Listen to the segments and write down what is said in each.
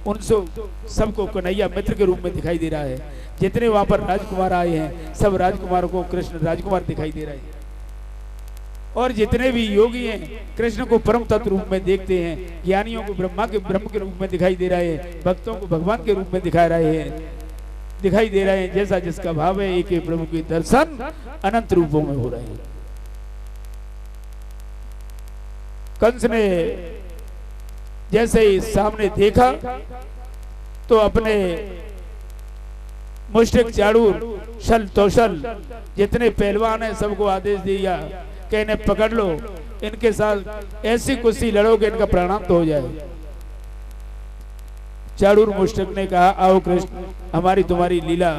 उन सबको कन्हैया मित्र के रूप में दिखाई दे रहा है। जितने वहां पर राजकुमार आए हैं सब राजकुमारों को कृष्ण राजकुमार दिखाई दे रहा है। और जितने भी योगी हैं कृष्ण को परम तत्व रूप में देखते हैं, ज्ञानियों को ब्रह्म के रूप में दिखाई दे रहे हैं, भक्तों को भगवान के रूप में दिखाई दे रहे हैं। जैसा जिसका भाव है एक प्रभु के दर्शन अनंत रूपों में हो रहे हैं। कंस ने जैसे ही सामने देखा तो अपने मुष्टिक चाड़ूर शल तोशल जितने पहलवान हैं सबको आदेश दिया कि इन्हें पकड़ लो, इनके साथ ऐसी कुश्ती लड़ो कि इनका प्राणांत तो हो जाए। चाड़ूर मुष्टिक ने कहा आओ कृष्ण, हमारी तुम्हारी लीला,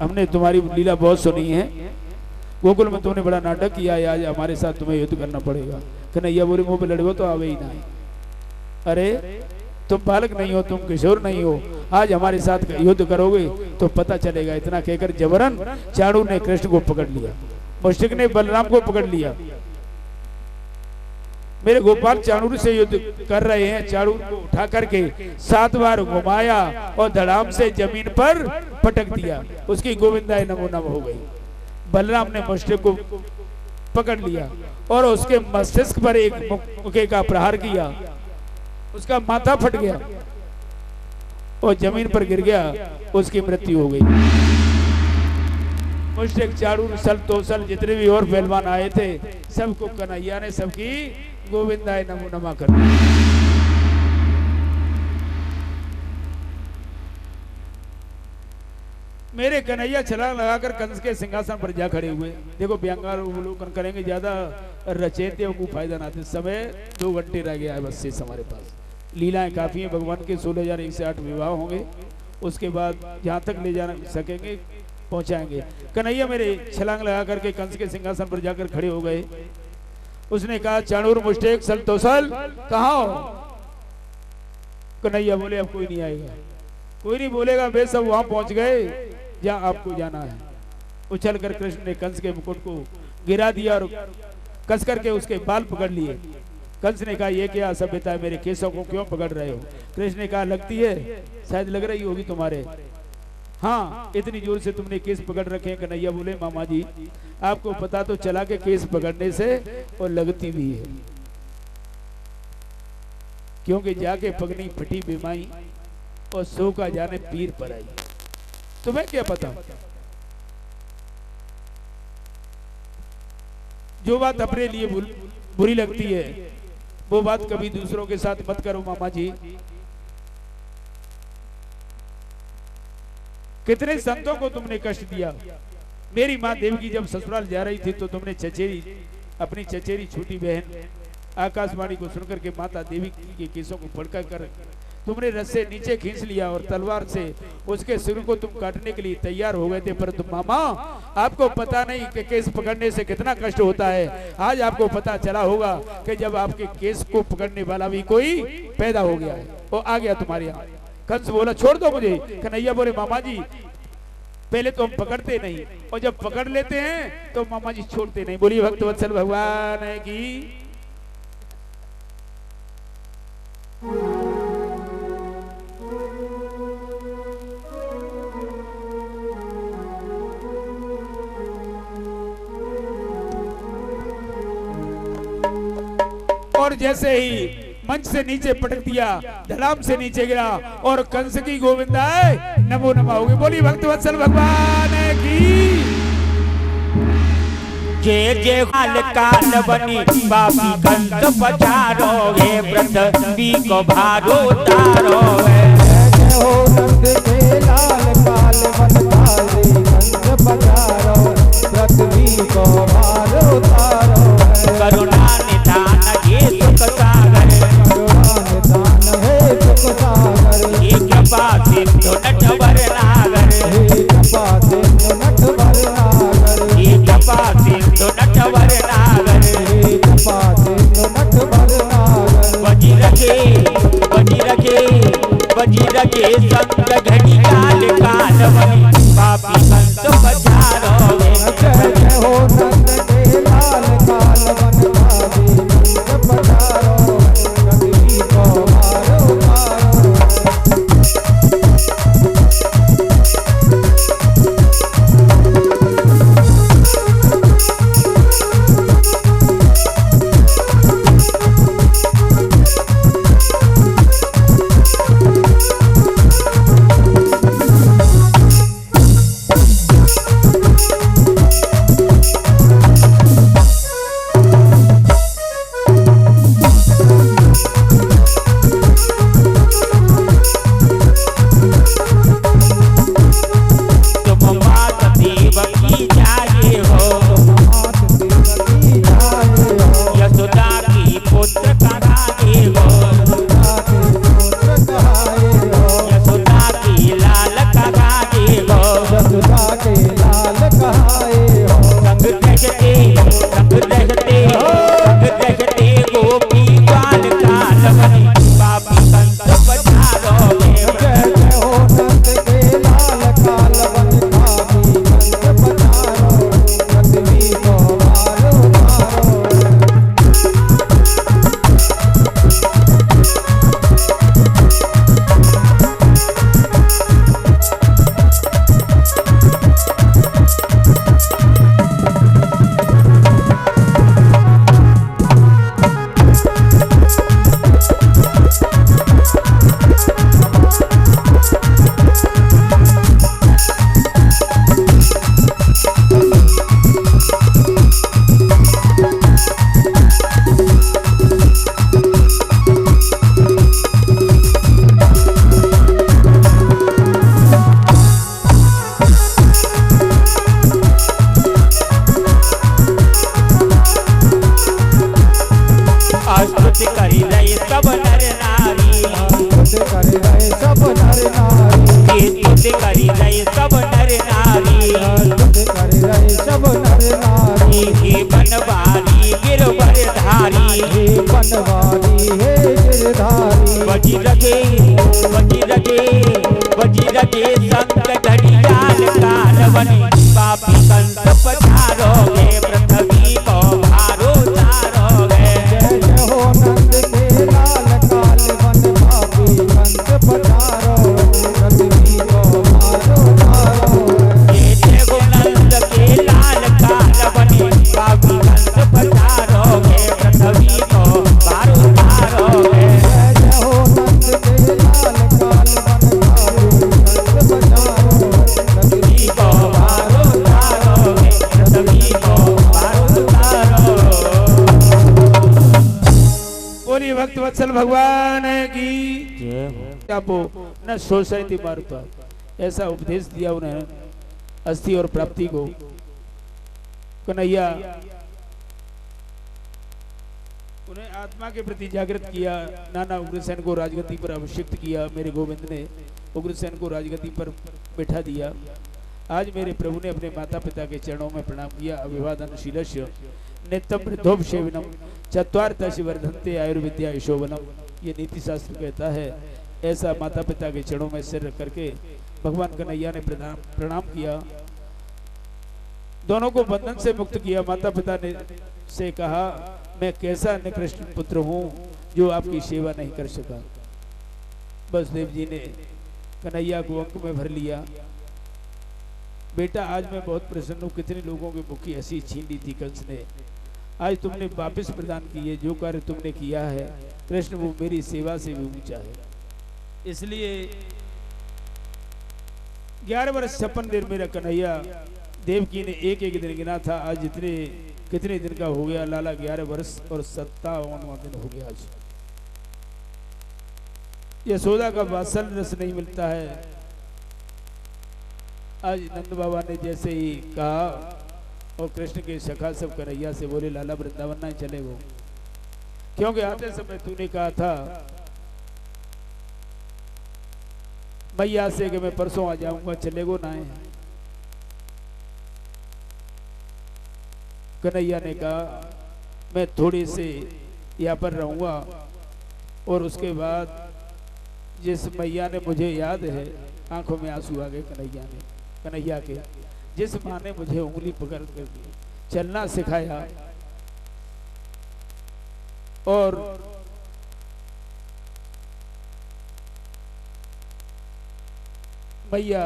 हमने तुम्हारी लीला बहुत सुनी है। गोकुल में तुमने बड़ा नाटक किया है, आज हमारे साथ तुम्हें युद्ध करना पड़ेगा। कन्हैया बोले मुंह पे लड़ो तो आवे ही ना। अरे तुम बालक नहीं हो, तुम किशोर नहीं हो, आज हमारे साथ युद्ध करोगे तो पता चलेगा। इतना कहकर जबरन चाड़ूर ने कृष्ण को पकड़ लिया, मुष्टिक ने बलराम को पकड़ लिया। मेरे गोपाल चाड़ूर से युद्ध कर रहे हैं। चाड़ूर को उठा करके 7 बार घुमाया और धड़ाम से जमीन पर पटक दिया। उसकी गोविंदाय नमो नमः हो गई। बलराम ने मुष्टिक को पकड़ लिया और उसके मस्तिष्क पर एक मुक्के का प्रहार किया। उसका माथा फट गया और जमीन पर गिर गया, उसकी मृत्यु हो गई। मुष्टिक चाड़ूर सल तोसल जितने भी और पहलवान आए थे सबको कन्हैया ने सबकी गोविंदाय नमो नमः कर दिया। मेरे कन्हैया छलांग लगाकर कंस के सिंहासन पर जा खड़े हुए। देखो व्यंगार अवलोकन करेंगे, ज्यादा रचयिताओं को फायदा ना दे। समय 2 घंटे रह गया है बस शेष हमारे पास। लीलाएं काफी हैं, भगवान के 16,108 विवाह होंगे, उसके बाद जहां तक ले जा सकेंगे पहुंचाएंगे। कन्हैया मेरे छलांग लगा करके कंस के सिंहासन पर जाकर खड़े हो गए। उसने कहा चाणूर मुष्टिक सल तोसल कहाँ हो? कन्हैया बोले अब कोई नहीं आएगा, कोई नहीं बोलेगा। वे सब वहां पहुंच गए जहां आपको जाना है। उछल कर कृष्ण ने कंस के मुकुट को गिरा दिया और कस करके उसके बाल पकड़ लिए। कंस ने कहा ये क्या असभ्यता है, मेरे केसों को क्यों पकड़ रहे हो? कृष्ण ने कहा लगती है, शायद लग रही होगी तुम्हारे। हाँ, इतनी जोर से तुमने केस पकड़ रखे हैं। कन्हैया बोले मामा जी आपको पता तो चला के केस पकड़ने से और लगती भी है, क्योंकि जाके पगनी फटी बीमाई और सो का जाने पीर पर आई। तुम्हें क्या पता? जो बात अपने लिए बुरी लगती है वो बात कभी दूसरों के साथ मत करो मामा जी। कितने संतों को तुमने कष्ट दिया। मेरी माँ देवकी जब ससुराल जा रही थी तो तुमने अपनी चचेरी छोटी बहन आकाशवाणी को सुनकर के माता देवी के केसों को फड़का कर तुमने रस से नीचे खींच लिया और तलवार से उसके सिर को तुम काटने के लिए तैयार हो गए थे। परंतु मामा आपको पता नहीं कि केस पकड़ने से कितना कष्ट होता है। आज आपको पता चला होगा कि जब आपके केस को पकड़ने वाला भी कोई पैदा हो गया है, वो आ गया तुम्हारे यहाँ। कंस बोला छोड़ दो मुझे। कन्हैया बोले मामा जी पहले तो हम पकड़ते नहीं और जब पकड़ लेते हैं तो मामा जी छोड़ते नहीं। बोलिए भक्तवत्सल भगवान की। और जैसे ही मंच से नीचे पटक दिया, धड़ाम से नीचे गिरा और कंस की गोविंदाय नमो नमः हो गई। बोली भक्तवत्सल भगवान की। जय जय काल काल बनी बापी कंस पछारो हे पृथ्वी को भारो तारो है। जय हो नंद के लाल काल बन काले कंस पछारो पृथ्वी को भारो तारो है। करुणा निधान ये सुख सागर, करुणा निधान है सुख सागर। ये कृपा सिंधु नटवर नागर, हे कृपा सिंधु नटवर नागर। ये कृपा सिंधु नटवर नागर। हे कृपा सिंधु नटवर नागर। बजी रखे संग घड़ी काल काल बनी पापी कंस पछारो हे। जय हो नंद के लाल काल बन काले कंस पछारो पृथ्वी को भारो तारो। कर रहे सब नर नारी, ये तुझ करी रहे सब नर नारी, तुझ कर रहे सब नर नारी। हे बनवारी गिरवरधारी, हे बनवारी हे गिरधारी, वज्रगे वज्रगे वज्रगे संग घड़ियाल कालवनी, पापी कंस पधारोगे पृथ्वी को भारो तारोगे। जय जय हो नंद के लाल कालवन, पापी कंस पधारो पृथ्वी को भारो तारो। जय जय हो नंद के लाल कालवनी, पापी कंस पधारोगे पृथ्वी को भारो तारोगे। जय जय हो नंद के लाल कालवन, पापी कंस पधारो पृथ्वी को भारो तारोगे पृथ्वी को भारो तारो। बोलिए भक्त वत्सल भगवान की जय हो। आपो न सोसाइटी मारता ऐसा उपदेश दिया उन्हें अस्थि और प्राप्ति को। कन्हैया उन्हें आत्मा के प्रति जागृत किया। नाना उग्रसेन को राजगद्दी पर अभिषिक्त किया। मेरे गोविंद ने उग्रसेन को राजगद्दी पर बैठा दिया। आज मेरे प्रभु ने अपने माता पिता के चरणों में प्रणाम किया। अभिवादन शीलस्य नित्यम वृद्धोपसेवनम चत्वारदश वर्धन्ते आयुर्विद्या यशोवनम। ये नीति शास्त्र कहता है ऐसा माता पिता के चरणों में सिर रख करके भगवान कन्हैया ने प्रणाम किया। दोनों को बंधन से मुक्त किया। माता पिता ने से कहा मैं कैसा निकृष्ट पुत्र हूँ जो आपकी सेवा नहीं कर सका। बसदेव जी ने कन्हैया को अंक में भर लिया। बेटा आज मैं बहुत प्रसन्न हूँ। कितने लोगों की मुखी हंसी छीन ली थी कंस ने, आज तुमने वापस प्रदान की है। जो कार्य तुमने किया है कृष्ण वो मेरी सेवा से भी ऊंचा है। इसलिए 11 वर्ष 56 दिन मेरा कन्हैया देवकी ने एक एक दिन गिना था। आज कितने दिन का हो गया लाला? 11 वर्ष और 57वां दिन हो गया। आज यशोदा का वात्सल रस नहीं मिलता है। आज नंद बाबा ने जैसे ही कहा और कृष्ण के सखा सब कन्हैया से बोले लाला वृंदावन ना चले वो, क्योंकि आते समय तूने कहा था मैया से कि मैं परसों आ जाऊंगा, चले गो ना। कन्हैया ने कहा मैं थोड़ी से यहाँ पर रहूंगा और उसके बाद जिस मैया ने मुझे याद है, आंखों में आंसू आ गए कन्हैया के, जिस माँ ने मुझे उंगली पकड़ कर चलना सिखाया और मैया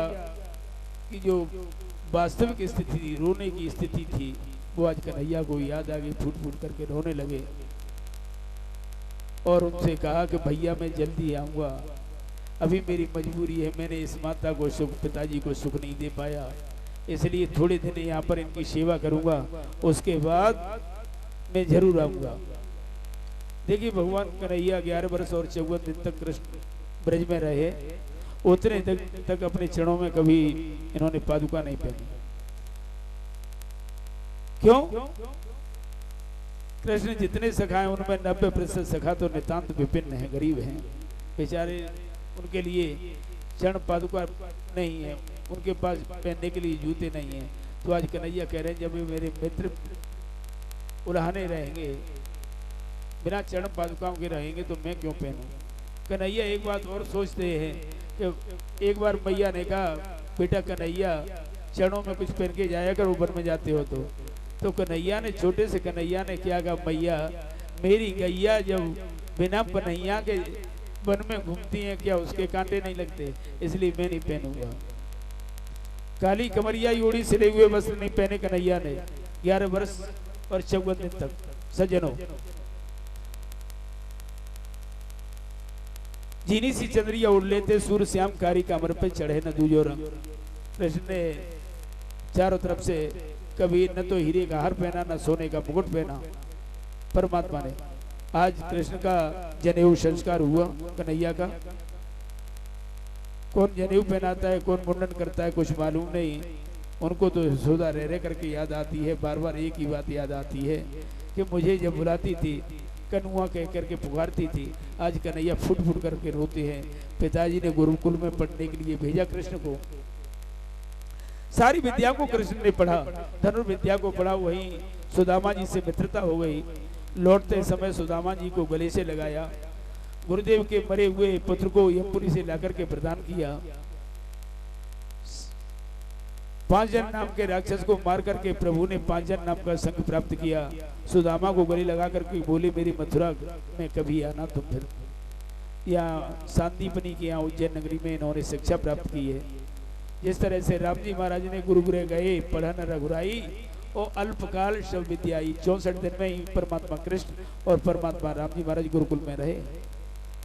की जो वास्तविक स्थिति थी, रोने की स्थिति थी, वो आज कन्हैया को याद आ गई। फूट फूट करके रोने लगे और उनसे कहा कि भैया मैं जल्दी आऊँगा, अभी मेरी मजबूरी है, मैंने इस माता को सुख, पिताजी को सुख नहीं दे पाया, इसलिए थोड़े दिन यहाँ पर इनकी सेवा करूँगा, उसके बाद मैं जरूर आऊँगा। देखिए भगवान कन्हैया 11 वर्ष और 54 दिन तक कृष्ण ब्रज में रहे। उतने तक अपने चरणों में कभी इन्होंने पादुका नहीं पहनी। क्यों? कृष्ण जितने सखा हैं उनमें 90% सखा तो नितांत विपिन्न हैं, गरीब हैं बेचारे। उनके लिए चरण पादुका नहीं है, उनके पास पहनने के लिए जूते नहीं हैं। तो आज कन्हैया कह रहे हैं जब मेरे मित्र उल्हाने रहेंगे, बिना चरण पादुकाओं के रहेंगे, तो मैं क्यों पहनूं। कन्हैया एक बात और सोचते हैं कि एक बार मैया ने कहा बेटा कन्हैया चरणों में कुछ पहन के जाया कर, ऊपर में जाते हो तो कन्हैया ने, छोटे से कन्हैया ने क्या कहा, मैया मेरी गैया जब बिना पनैया के वन में घूमती हैं, क्या उसके कांटे नहीं लगते, इसलिए मैं नहीं पहनूंगा। काली कमरिया योड़ी सिले हुए वस्त्र नहीं पहने कन्हैया ने 11 वर्ष और 54 दिन तक। सज्जनों, जीनी सी चंद्रिया उड़ लेते सूर्य श्याम कारी कमर पे चढ़े न दूजो रंग। कृष्ण ने चारों तरफ से कभी न तो हीरे का हार पहना, न सोने का मुकुट पहना। परमात्मा ने आज कृष्ण का जनेऊ संस्कार हुआ कन्हैया का। कौन जनेऊ पहनाता है, कौन मुंडन करता है, कुछ मालूम नहीं। उनको तो यशोदा रह रह करके याद आती है, बार बार एक ही बात याद आती है कि मुझे जब बुलाती थी कनुआ कह करके पुकारती थी। आज कन्हैया फुट फुट करके रोते हैं। पिताजी ने गुरुकुल में पढ़ने के लिए भेजा कृष्ण को। सारी विद्या को कृष्ण ने पढ़ा, धनुर्विद्या को पढ़ा। वहीं सुदामा जी से मित्रता हो गई। लौटते समय सुदामा जी को गले से लगाया। गुरुदेव के मरे हुए पुत्र को यमपुरी से लाकर के प्रदान किया। पांचजन नाम के राक्षस को मार करके प्रभु ने पांचजन नाम का संग प्राप्त किया। सुदामा को गले लगा करके बोले, मेरी मथुरा में कभी आना तुम फिर। यहाँ सांदीपनी के यहाँ उज्जैन नगरी में इन्होंने शिक्षा प्राप्त की है। जिस तरह से राम जी महाराज ने गुरुगृह गए, पढ़न रघुराई और अल्पकाल शव विद्या आई। 64 दिन में ही परमात्मा कृष्ण और परमात्मा राम जी महाराज गुरुकुल में रहे,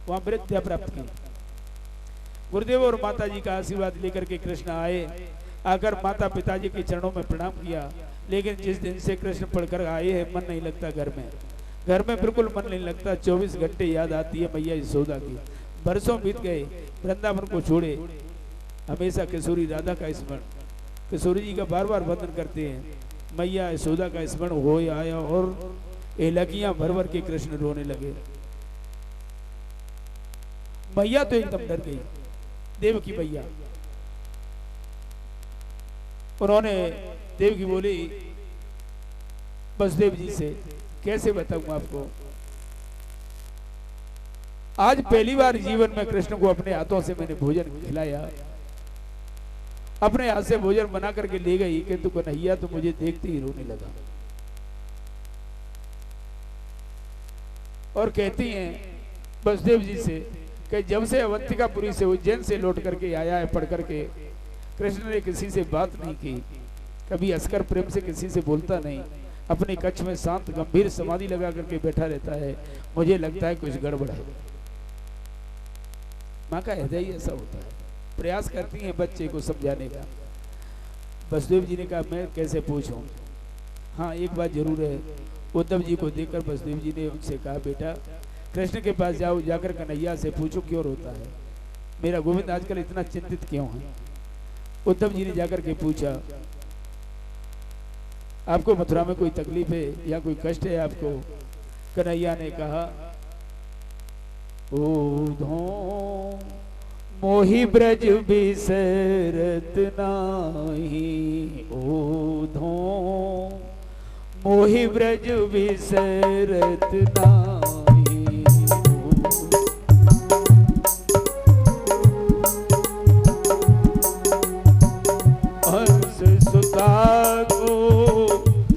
वहां विद्या प्राप्त की। गुरुदेव और माता जी का आशीर्वाद लेकर के कृष्ण आए। आकर माता पिताजी के चरणों में प्रणाम किया। लेकिन जिस दिन से कृष्ण पढ़कर आए हैं, मन नहीं लगता घर में बिल्कुल मन नहीं लगता। 24 घंटे याद आती है मैया यशोदा की। बरसों बीत गए, वृंदावन को छोड़े, हमेशा किशोरी राधा का स्मरण, किशोरी जी का बार बार वंदन करते हैं। मैया यशोदा का स्मरण हो आया और एलकियां भर भर के कृष्ण रोने लगे। मैया तो एकदम डर गई, देव की मैया। उन्होंने देव की बोली वसुदेव जी से, कैसे बताऊं आपको, आज पहली बार जीवन में कृष्ण को अपने हाथों से मैंने भोजन खिलाया। अपने हाथ से भोजन बना करके ले गई, किंतु कन्हैया तो मुझे देखते ही रोने लगा। और कहती हैं वसुदेव जी से कि जब से अवंतिकापुरी से उज्जैन से लौट करके आया है पढ़ करके, कृष्ण ने किसी से बात नहीं की, कभी हंसकर प्रेम से किसी से बोलता नहीं, अपने कक्ष में शांत गंभीर समाधि लगा करके बैठा रहता है। मुझे लगता है कुछ गड़बड़ है। माँ का हृदय ही ऐसा होता है, प्रयास करती है बच्चे को समझाने का। वसुदेव जी ने कहा मैं कैसे पूछूं। हाँ एक बात जरूर है, उद्धव जी को देखकर वसुदेव जी ने उनसे कहा, बेटा कृष्ण के पास जाओ, जाकर कन्हैया से पूछो क्यों रोता है, मेरा गोविंद आजकल इतना चिंतित क्यों है। उद्धव जी ने जाकर के पूछा, आपको मथुरा में कोई तकलीफ है या कोई कष्ट है आपको। कन्हैया ने कहा, ओधो मोहि ब्रज बिसरत नाही, ओधो मोहि ब्रज बिसरत नाही। हंस सुता को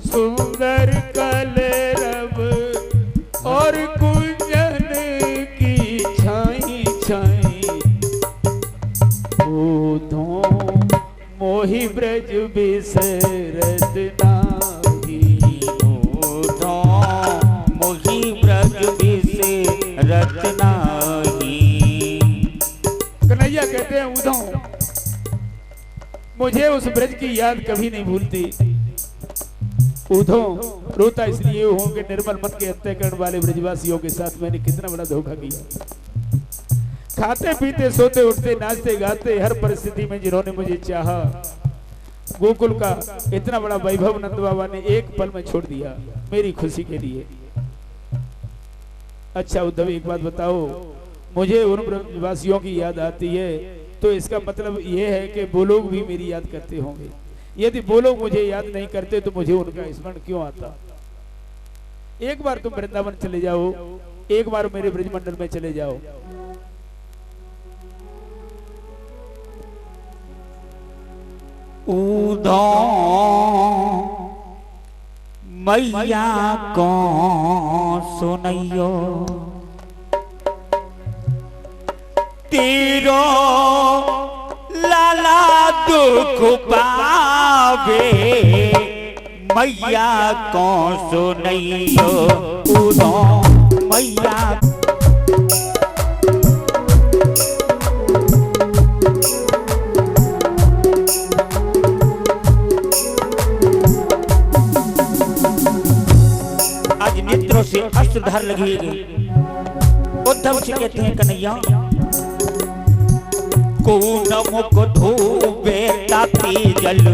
सुंदर कलरव और कुंजन की छाई छाई, ओधो मोहि ब्रज बिसरत नाही, ओधो मोहि ब्रज बिसरत नाही। कन्हैया कहते हैं उधो मुझे उस ब्रज की याद कभी नहीं भूलती। उधो रोता इसलिए हूं कि निर्मल मन के हत्या करने वाले ब्रजवासियों के साथ मैंने कितना बड़ा धोखा किया। खाते पीते सोते उठते नाचते गाते हर परिस्थिति में जिन्होंने मुझे चाहा, गोकुल का इतना बड़ा वैभव नंद बाबा ने एक पल में छोड़ दिया मेरी खुशी के लिए। अच्छा उद्धव एक बात बताओ, मुझे उन ब्रजवासियों की याद आती है तो इसका मतलब यह है कि वो लोग भी मेरी याद करते होंगे। यदि वो लोग मुझे याद नहीं करते तो मुझे उनका स्मरण क्यों आता। एक बार तुम वृंदावन चले जाओ, एक बार मेरे ब्रजमंडल में चले जाओ। उधो मैया को सुनैयो, तेरो लाला दुख पावे, मैया को सुनैयो, उधो मैया। आज नेत्रों से अश्रुधार लगी। उद्धव से कहते हैं कन्हैया, को मुख धोबे ताती जल,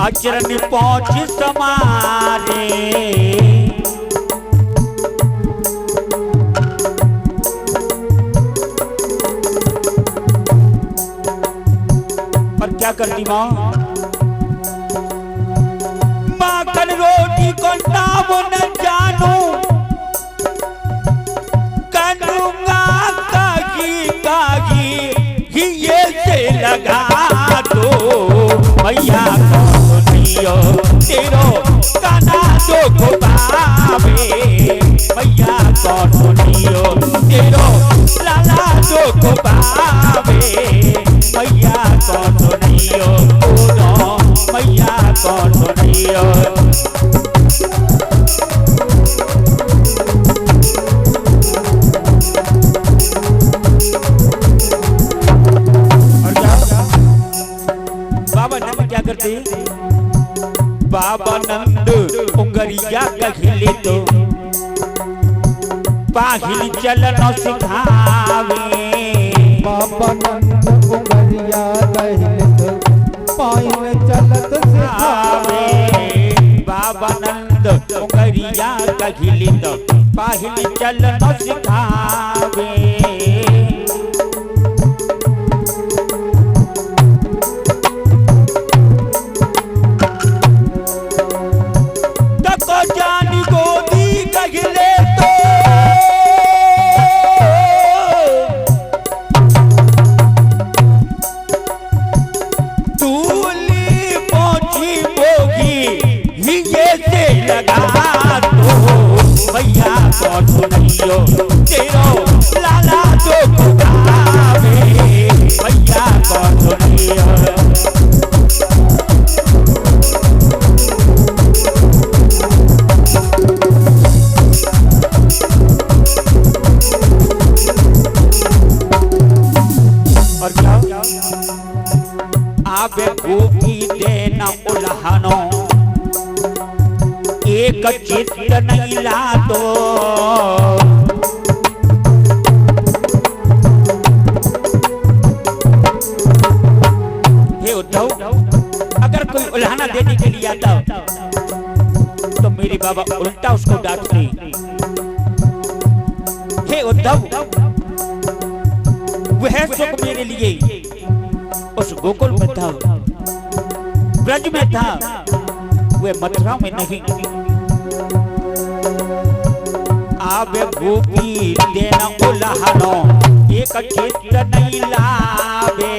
आचरण पहुंच समारे, क्या करती माँ? माखन रोटी को नाम न जानू, करूंगा कागी कागी ये से लगा दो मैया कौन नहीं तेरो काना दो खुबावे मैया कौन नहीं तेरो लाला दो खुबावे मैया कौन नहीं दोनों मैया कौन नहीं। बाबा नंद उंगरिया कहिले तो पाहिल चलन सिखावे बाबा नंद उंगरिया कहिले तो पाहिल चलत सिखावे बाबा नंद उंगरिया कहिले तो पाहिल चलन सिखावे मैया कौन सुनियो तेरो लाला दो खुदावे मैया कौन सुनियो। और क्या आबे गोपी देना उल्हानो एक चित्र नहीं ला दो हे उद्धव अगर कोई उल्हाना देने के लिए आता तो मेरे बाबा उल्टा उसको डांटते। हे उद्धव वह सुख मेरे लिए उस गोकुल में था ब्रज में था वे मथुरा में नहीं। आवे गोपी देना उल्हानो एक चित्र नहीं लावे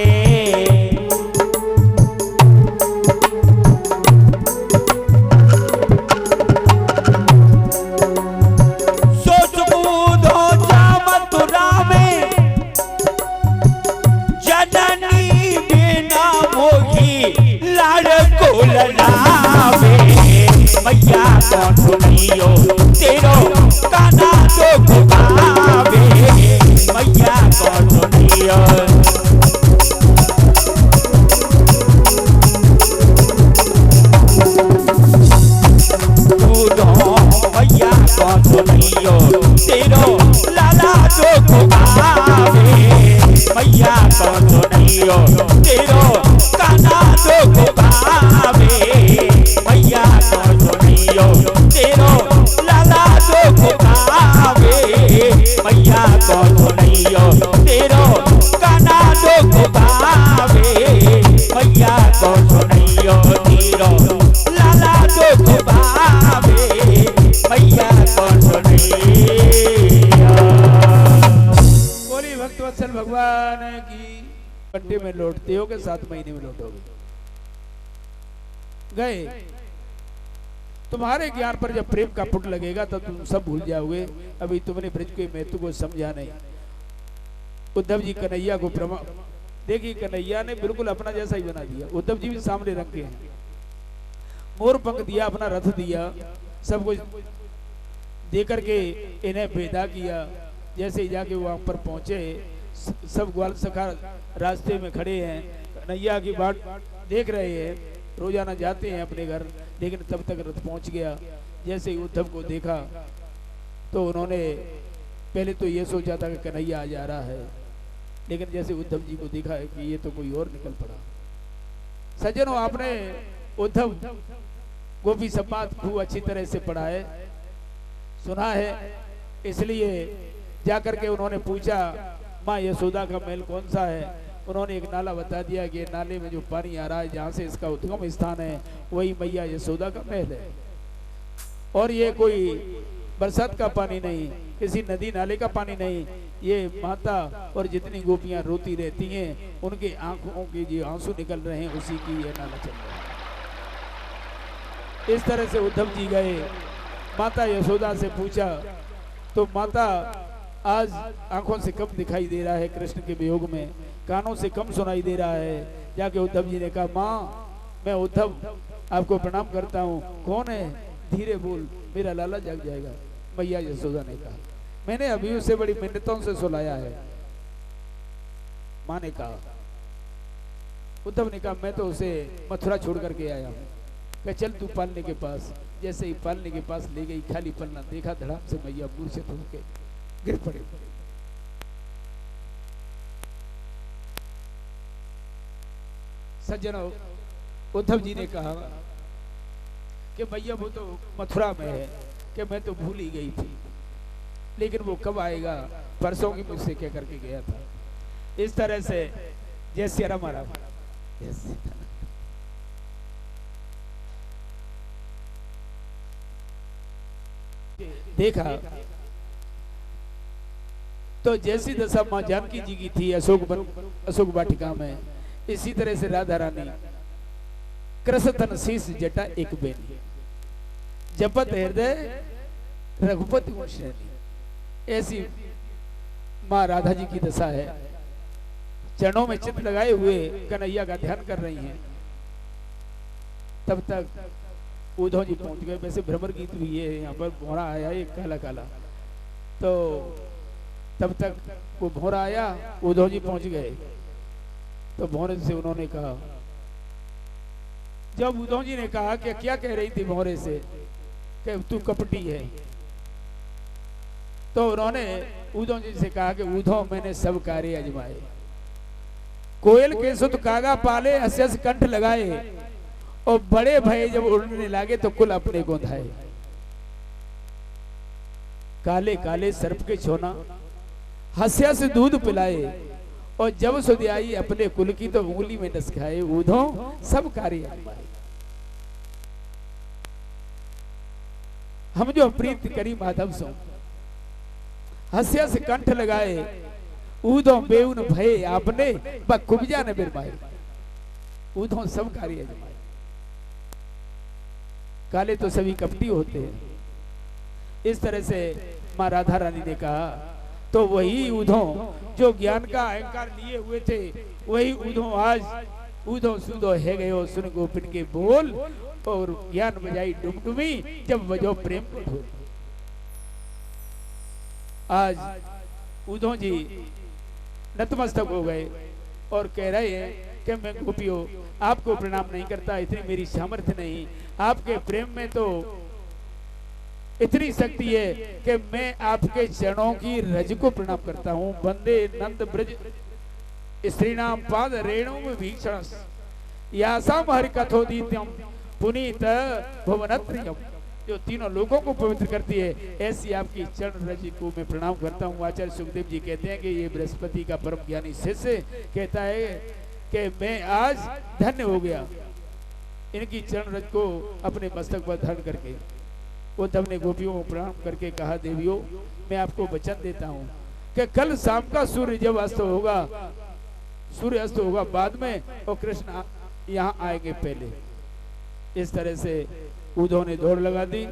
सोच बूढ़ो जा मथुरा में जननी बिना मोही लाड़ को ललावे मैया कौन सुनियो तेरो काना दो खुबावे मैया कौन सुनियो। मैया कौन सुनियो तेरो लाला दो खुबावे मैया कौन सुनियो तेरो काना दो खुबावे मैया कौन सुनियो तेरो लाला दो खुबावे मैया कौन सुनियो तेरो काना दो खुबावे मैया कौन सुनियो तेरो लाला दो खुबावे मैया कौन सुनियो। बोली भक्तवत्सल भगवान की घंटे में लौटते हो के 7 महीने में लौटोगे। गए तुम्हारे ज्ञान पर जब प्रेम का पुट लगेगा तब तुम सब भूल जाओगे। अभी तुमने ब्रज के महत्व को समझा नहीं। उद्धव जी कन्हैया को देखिए कन्हैया ने बिल्कुल अपना जैसा ही बना दिया। उद्धव जी भी सामने रखे हैं, मोर पंख दिया, अपना रथ दिया, सब कुछ दे करके इन्हें पैदा किया। जैसे ही जाके वहां पर पहुंचे सब ग्वाल सखा रास्ते में खड़े हैं, कन्हैया की बाट देख रहे हैं। रोजाना जाते हैं अपने घर, लेकिन तब तक रथ पहुंच गया। जैसे ही उद्धव को देखा तो उन्होंने पहले तो ये सोचा था कि कन्हैया आ जा रहा है, लेकिन जैसे उद्धव जी को देखा है कि ये तो कोई और निकल पड़ा। सज्जनों, आपने उद्धव गोपी संवाद खूब अच्छी तरह से पढ़ा है, सुना है, इसलिए जाकर के उन्होंने पूछा माँ यशोदा का महल कौन सा है। उन्होंने एक नाला बता दिया कि नाले में जो पानी आ रहा है जहाँ से इसका उद्गम स्थान है वही मैया यशोदा का महल है, और ये कोई बरसात का पानी नहीं, किसी नदी नाले का पानी नहीं, ये माता और जितनी गोपियां रोती रहती हैं उनके आंखों के जो आंसू निकल रहे हैं उसी की ये नाला चल रहा है। इस तरह से उद्धव जी गए, माता यशोदा से पूछा तो माता आज आंखों से कम दिखाई दे रहा है, कृष्ण के वियोग में कानों से कम सुनाई दे रहा है। जाके उद्धव जी ने कहा माँ मैं उद्धव आपको प्रणाम करता हूँ, कौन है, धीरे बोल मेरा लाला जग जाएगा। मैया यशोदा ने कहा मैंने अभी उसे बड़ी मिन्नतों से सुलाया है। माँ ने कहा, उद्धव ने कहा मैं तो उसे मथुरा छोड़ करके आया हूँ। कहा चल तू पालने के पास। जैसे ही पालने के पास ले गई, खाली पलना देखा, धड़ाम से मैया मूर्छित होके गिर पड़े। सज्जनों, उद्धव जी ने कहा कि भैया वो तो मथुरा में है, कि मैं तो भूल ही गई थी, लेकिन वो कब आएगा, परसों की मुझसे कह करके गया था। इस तरह से जैसे हमारा देखा तो जैसी दशा मां जानकी जी की थी अशोक वाटिका में, इसी तरह से राधा रानी कृष्ण शीश जटा एक बेनी जपत हृदय रघुपति गुण श्रेणी, ऐसी मां राधा जी की दशा है। चरणों में चित्त लगाए हुए कन्हैया का ध्यान कर रही हैं। तब तक उद्धव जी पहुंच गए। वैसे भ्रमर गीत भी है, यहाँ पर भौरा आया एक काला काला, तो तब तक वो भौरा आया, उद्धव जी पहुंच गए। तो भौरे से उन्होंने कहा, जब उद्धव जी ने कहा कि क्या कह रही थी भौरे से कि तू कपटी है, तो उन्होंने उद्धव जी से कहा कि उद्धव मैंने सब कार्य अजमाए, कोयल के सुत कागा पाले, हंस कंठ लगाए, और बड़े भय जब उड़ने लगे तो कुल अपने को धाए। काले काले सर्प के छोना, हंसिया से दूध पिलाए, और जब सुध आई अपने कुल की तो उंगली में डस खाए। उद्धव सब कार्य अजमाए, हम जो प्रीत करी माधव सो, हंसिया से कंठ लगाए, उद्धव बेउन भय आपने कुब्जा न बिरमाए। उद्धव सब कार्य अजमाए। काले तो सभी कपटी होते हैं। इस तरह से मां राधा रानी ने कहा, तो वही उद्धव जो ज्ञान का अहंकार लिए हुए थे, वही उद्धव आज उद्धव सुधो है गयो सुन गोपिन के बोल, और ज्ञान बजाई डुमडुमी जब बजो प्रेम को ढोल। आज उद्धव जी नतमस्तक हो गए और कह रहे हैं कि मैं गोपियों आपको प्रणाम नहीं करता, इतनी मेरी सामर्थ्य नहीं, आपके प्रेम में तो इतनी शक्ति है कि मैं आपके चरणों की रज को प्रणाम करता हूँ। वंदे नंद ब्रज स्त्री नाम पाद रेणु में भीषण यासाम हरि कथोदीत्यम पुनीत भुवनत्रियम, जो तीनों लोगों को पवित्र करती है, ऐसी आपकी चरण रज को मैं प्रणाम करता हूँ। आचार्य सुखदेव जी कहते हैं कि ये बृहस्पति का परम ज्ञानी शिष्य कहता है कि मैं आज धन्य हो गया इनकी चरण रज को अपने मस्तक पर धारण करके। उद्धव ने गोपियों को प्रणाम करके कहा, देवियों मैं आपको वचन देता हूँ कि कल शाम का सूर्य जब अस्त होगा, सूर्य अस्त होगा बाद में, और कृष्ण यहाँ आएंगे पहले। इस तरह से उद्धव ने दौड़ लगा दी।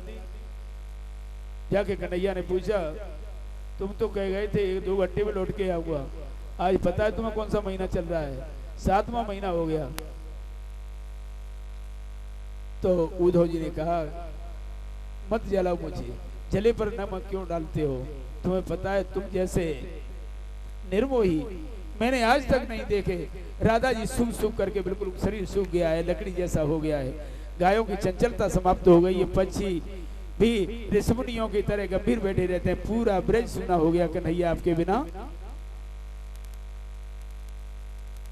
जाके कन्हैया ने पूछा, तुम तो कह गए थे 1-2 घंटे में लौट के आऊंगा, आज पता है तुम्हें कौन सा महीना चल रहा है? 7वां महीना हो गया। तो उद्धव जी ने कहा, मत जलाओ मुझे, जले पर नमक क्यों डालते हो? तुम्हें पता है तुम जैसे निर्मोही मैंने आज तक नहीं देखे। राधा जी सूख सूख करके बिल्कुल शरीर सूख गया है, लकड़ी जैसा हो गया है, गायों की चंचलता समाप्त हो गई है, पक्षी भी ऋषमुनियों की तरह गंभीर बैठे रहते हैं, पूरा ब्रज सुना हो गया कन्हैया आपके बिना।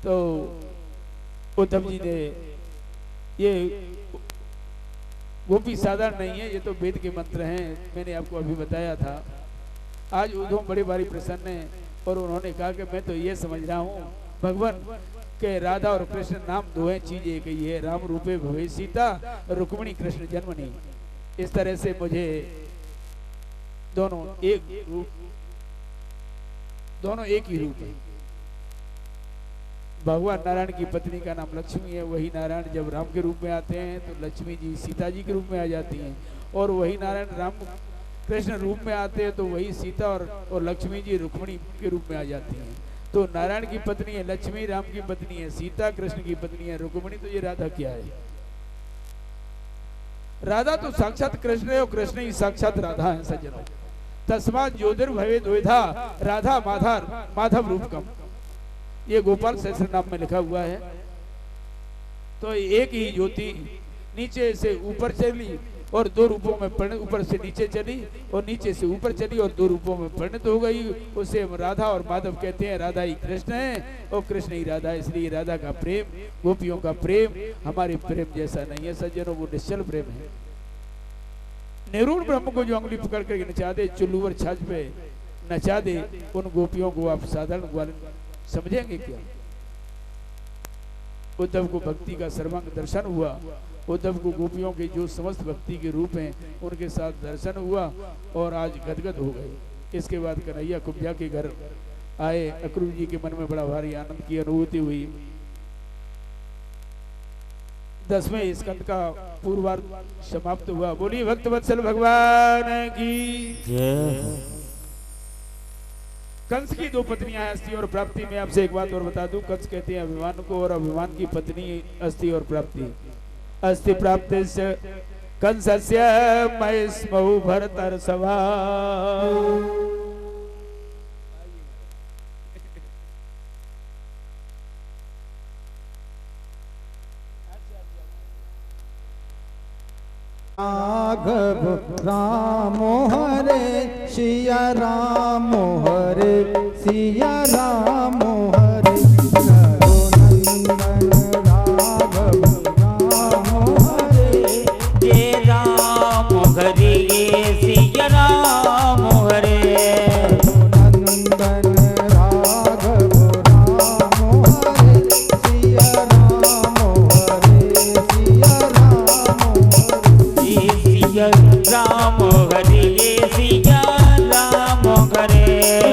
तो उद्धव जी ने, ये गोपी साधारण नहीं है, ये तो वेद के मंत्र हैं, मैंने आपको अभी बताया था। आज उद्धव बड़े भारी प्रसन्न हैं और उन्होंने कहा कि मैं तो ये समझ रहा हूँ भगवान के राधा और कृष्ण नाम दो हैं, चीज एक ही है। राम रूपे भवे सीता, रुक्मिणी कृष्ण जन्मनी। इस तरह से मुझे दोनों एक ही रूप है। भगवान नारायण की पत्नी का नाम लक्ष्मी है। वही नारायण जब राम के रूप में आते हैं तो लक्ष्मी जी सीता जी के रूप में आ जाती हैं, और वही नारायण राम कृष्ण रूप में आते हैं तो वही सीता और लक्ष्मी जी रुक्मिणी के रूप में आ जाती हैं। तो नारायण की पत्नी है लक्ष्मी, राम की पत्नी है सीता, कृष्ण की पत्नी है रुक्मिणी। तो ये राधा क्या है? राधा तो साक्षात कृष्ण है और कृष्ण ही साक्षात राधा है सज्जनों। तस्मात् ज्योतिर्भवे द्विधा राधा माधव रूपकम, ये गोपाल सहस्त्र नाम में लिखा हुआ है। तो एक ही ज्योति नीचे से ऊपर चली और दो रूपों में परिणत, ऊपर से नीचे चली और नीचे से ऊपर चली और दो रूपों में परिणत हो गई। उसे हम राधा और माधव कहते हैं। राधा ही कृष्ण है और कृष्ण ही राधा है। इसलिए राधा का प्रेम, गोपियों का प्रेम हमारे प्रेम जैसा नहीं है सज्जनों, वो निश्चल प्रेम है। निरूण ब्रह्म को जो अंगुली पकड़ कर नचा दे, चुल्लू छाछ पे नचा दे, उन गोपियों को आप साधारण ग्वाल समझेंगे क्या? उद्धव को भक्ति का सर्वांग दर्शन हुआ। उद्धव को गोपियों के जो समस्त भक्ति के रूप हैं उनके साथ दर्शन हुआ और आज गदगद हो गए। इसके बाद कन्हैया कुब्जा के घर आए। अक्रूर जी के मन में बड़ा भारी आनंद की अनुभूति हुई। 10वें स्कंद का पूर्वार्ध समाप्त हुआ। बोलिए भक्त वत्सल भगवान की जय। कंस की दो पत्नियां हैं, अस्थि और प्राप्ति। में आपसे एक बात और बता दूं, कंस कहते हैं अभिमान को, और अभिमान की पत्नी अस्थि और प्राप्ति। अस्थि प्राप्ति से कंसस्य मयस्मौ भरतर्षभा। राघव राम हरे सिया राम हरे सिया राम हरे रघुनंदन राघव राम हरे जय राम हरे सिया राम हरे रघुनंदन राघव राम हरे सिया राम हरे सिया राम हरे राम हरे सिया राम हरे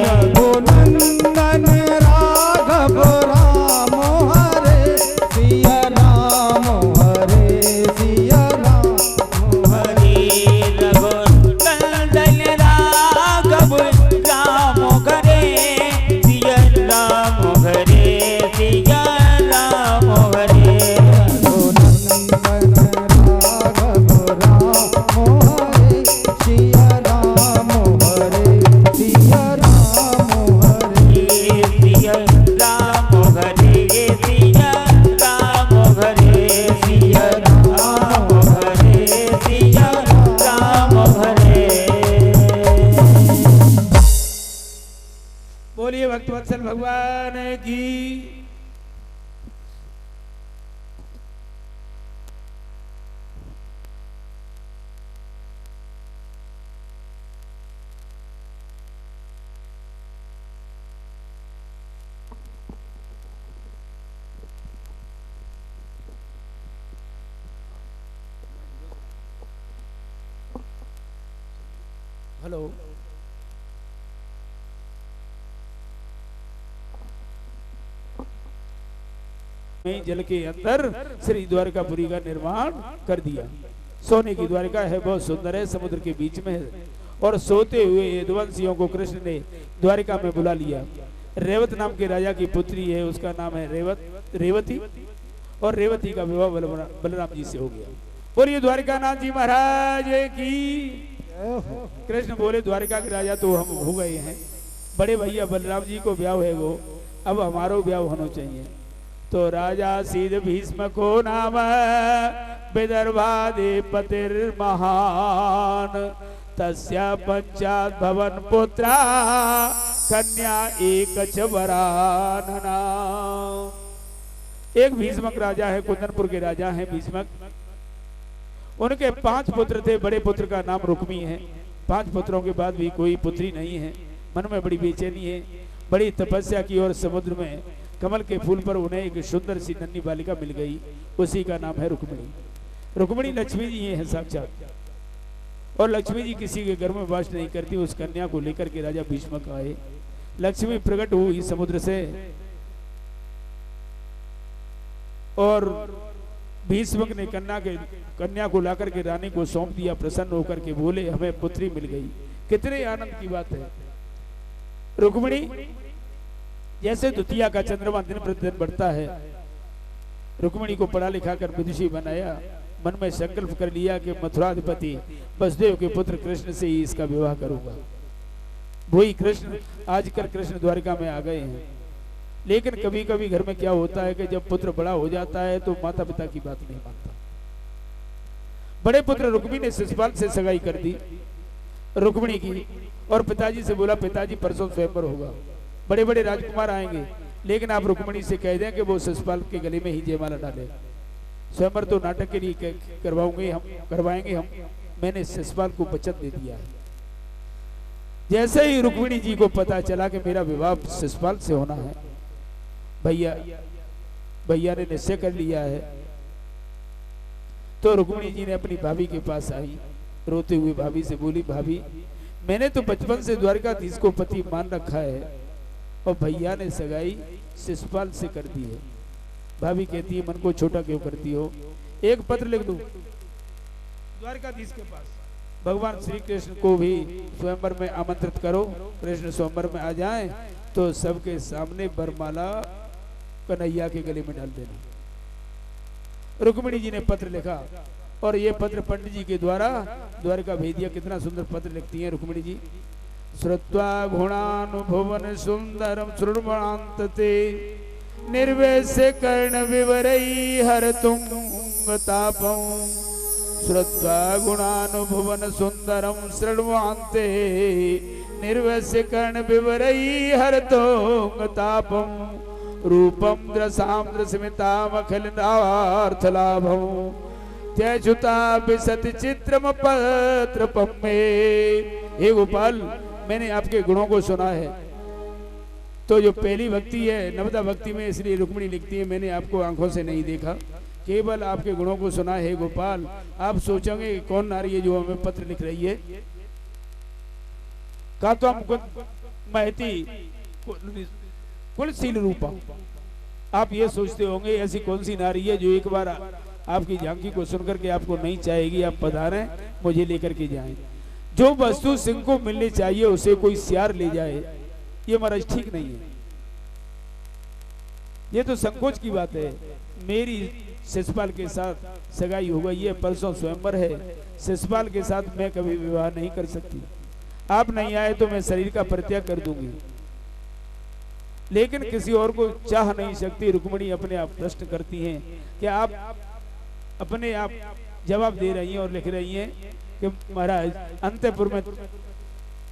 रघुनंदन राघव राम हरे सिया राम हरे सिया राम हरे रघुनंदन राघव राम हरे सिया राम हरे सिया राम हरे रघुनंदन राघव राम हरे सिया राम हरे सिया राम हरे सिया राम हरे सिया राम हरे सिया राम हरे सिया राम हरे। बोलिए भक्त वत्सल भगवान की। हेलो, में जल के अंदर श्री द्वारकापुरी का निर्माण कर दिया। सोने की द्वारका है, बहुत सुंदर है, समुद्र के बीच में है। और सोते हुए यदुवंशियों को कृष्ण ने द्वारिका में बुला लिया। रेवत नाम के राजा की पुत्री है, उसका नाम है रेवती, और रेवती का विवाह बलराम जी से हो गया। बोलिए द्वारिका नाथ जी महाराज की। कृष्ण बोले द्वारिका के राजा तो हम हो गए हैं, बड़े भैया बलराम जी को ब्याह है वो, अब हमारो ब्याह होना चाहिए। तो राजा सिद्ध भीष्म को नाम विदर्भाधिपतिर महान, तस्या पंचात भवन पुत्रा कन्या एक वरानना। एक भीष्मक राजा है, कुंदनपुर के राजा हैं भीष्मक। उनके 5 पुत्र थे, बड़े पुत्र का नाम रुक्मी है। 5 पुत्रों के बाद भी कोई पुत्री नहीं है। मन में बड़ी बेचैनी है, बड़ी तपस्या की और समुद्र में कमल के फूल पर उन्हें एक सुंदर सी नन्ही बालिका मिल गई, उसी का नाम है रुक्मिणी। रुक्मिणी लक्ष्मी जी ये है साक्षात, और लक्ष्मी जी किसी के घर में वास नहीं करती। उस कन्या को लेकर के राजा भीष्मक आए। लक्ष्मी प्रकट हुई समुद्र से, और भीष्मक ने कन्या को लाकर के रानी को सौंप दिया। प्रसन्न होकर के बोले, हमें पुत्री मिल गई। कितने आनंद की बात है। रुक्मिणी जैसे द्वितीया का चंद्रमा दिन प्रतिदिन बढ़ता है, रुक्मिणी को पढ़ा लिखा कर विदुषी बनाया। मन में संकल्प कर लिया कि मथुराधिपति वसुदेव के पुत्र कृष्ण से ही इसका विवाह करूंगा। वही कृष्ण आजकल कृष्ण द्वारिका में आ गए हैं। लेकिन कभी कभी घर में क्या होता है कि जब पुत्र बड़ा हो जाता है तो माता पिता की बात नहीं मानता। बड़े पुत्र रुक्मिणी ने शिशुपाल से सगाई कर दी रुक्मिणी की, और पिताजी से बोला, पिताजी परसों स्वयंवर होगा, बड़े बड़े राजकुमार आएंगे, लेकिन आप रुक्मिणी से कह दें कि वो शिशुपाल के गले में ही जयमाला डाले। स्वयंवर तो नाटक के लिए करवाएंगे हम। मैंने शिशुपाल को वचन दे दिया है। जैसे ही रुक्मिणी जी को पता चला कि मेरा विवाह शिशुपाल से होना है, भैया ने निश्चय कर लिया है, तो रुक्मिणी जी ने अपनी भाभी के पास आई। रोते हुए भाभी से बोली, भाभी मैंने तो बचपन से द्वारकाधीश को पति मान रखा है, और भैया ने सगाई शिशुपाल से कर दी है। भाभी कहती है, मन को छोटा क्यों करती हो, एक पत्र लिख दो द्वारकाधीश के पास, भगवान श्री कृष्ण को भी स्वयंवर में आमंत्रित करो। कृष्ण स्वयंवर में आ जाएं तो सबके सामने बरमाला कन्हैया के गले में डाल देना। रुक्मिणी जी ने पत्र लिखा, और ये पत्र पंडित जी के द्वारा द्वारका भेज दिया। कितना सुंदर पत्र लिखती हैं रुक्मिणी जी। श्रुत्वा गुणानुभुवन सुंदरम श्रुण्वांतते निर्वेश्य कर्ण विवरई हरतुंग तापं। श्रुत्वा गुणानुभुवन सुंदरम श्रुण्वान्ते निर्वेश्य कर्ण विवरई हरतुंग तापं। रूपम द्रसाम द्रस्मिताम अखिलार्थ लाभम त्यजुता विसति चित्रम पत्र पम्मे। हे गोपाल, मैंने आपके गुणों को सुना है। तो जो पहली भक्ति है नवदा भक्ति में, इसलिए रुक्मिणी लिखती है, मैंने आपको आंखों से नहीं देखा, केवल आपके गुणों को सुना है। गोपाल, आप सोचोगे कि कौन नारी है जो हमें पत्र लिख रही है। का तो हम महती कुलशील रूपा, आप ये सोचते होंगे ऐसी कौन सी नारी है जो एक बार आपकी झांकी को सुनकर के आपको नहीं चाहेगी, आप पधारें मुझे लेकर के जाएं। जो वस्तु सिंह को मिलनी चाहिए उसे कोई सियार ले जाए, ये महाराज ठीक नहीं है। ये तो संकोच की बात है। मेरी शिशुपाल के साथ सगाई हो गई है, परसों स्वयंवर है, शिशुपाल के साथ मैं कभी विवाह नहीं कर सकती। आप नहीं आए तो मैं शरीर का परित्याग कर दूंगी, लेकिन किसी और को चाह नहीं सकती। रुक्मिणी अपने आप प्रश्न करती हैं कि आप अपने आप जवाब दे रही हैं और लिख रही हैं कि महाराज अंतःपुर में,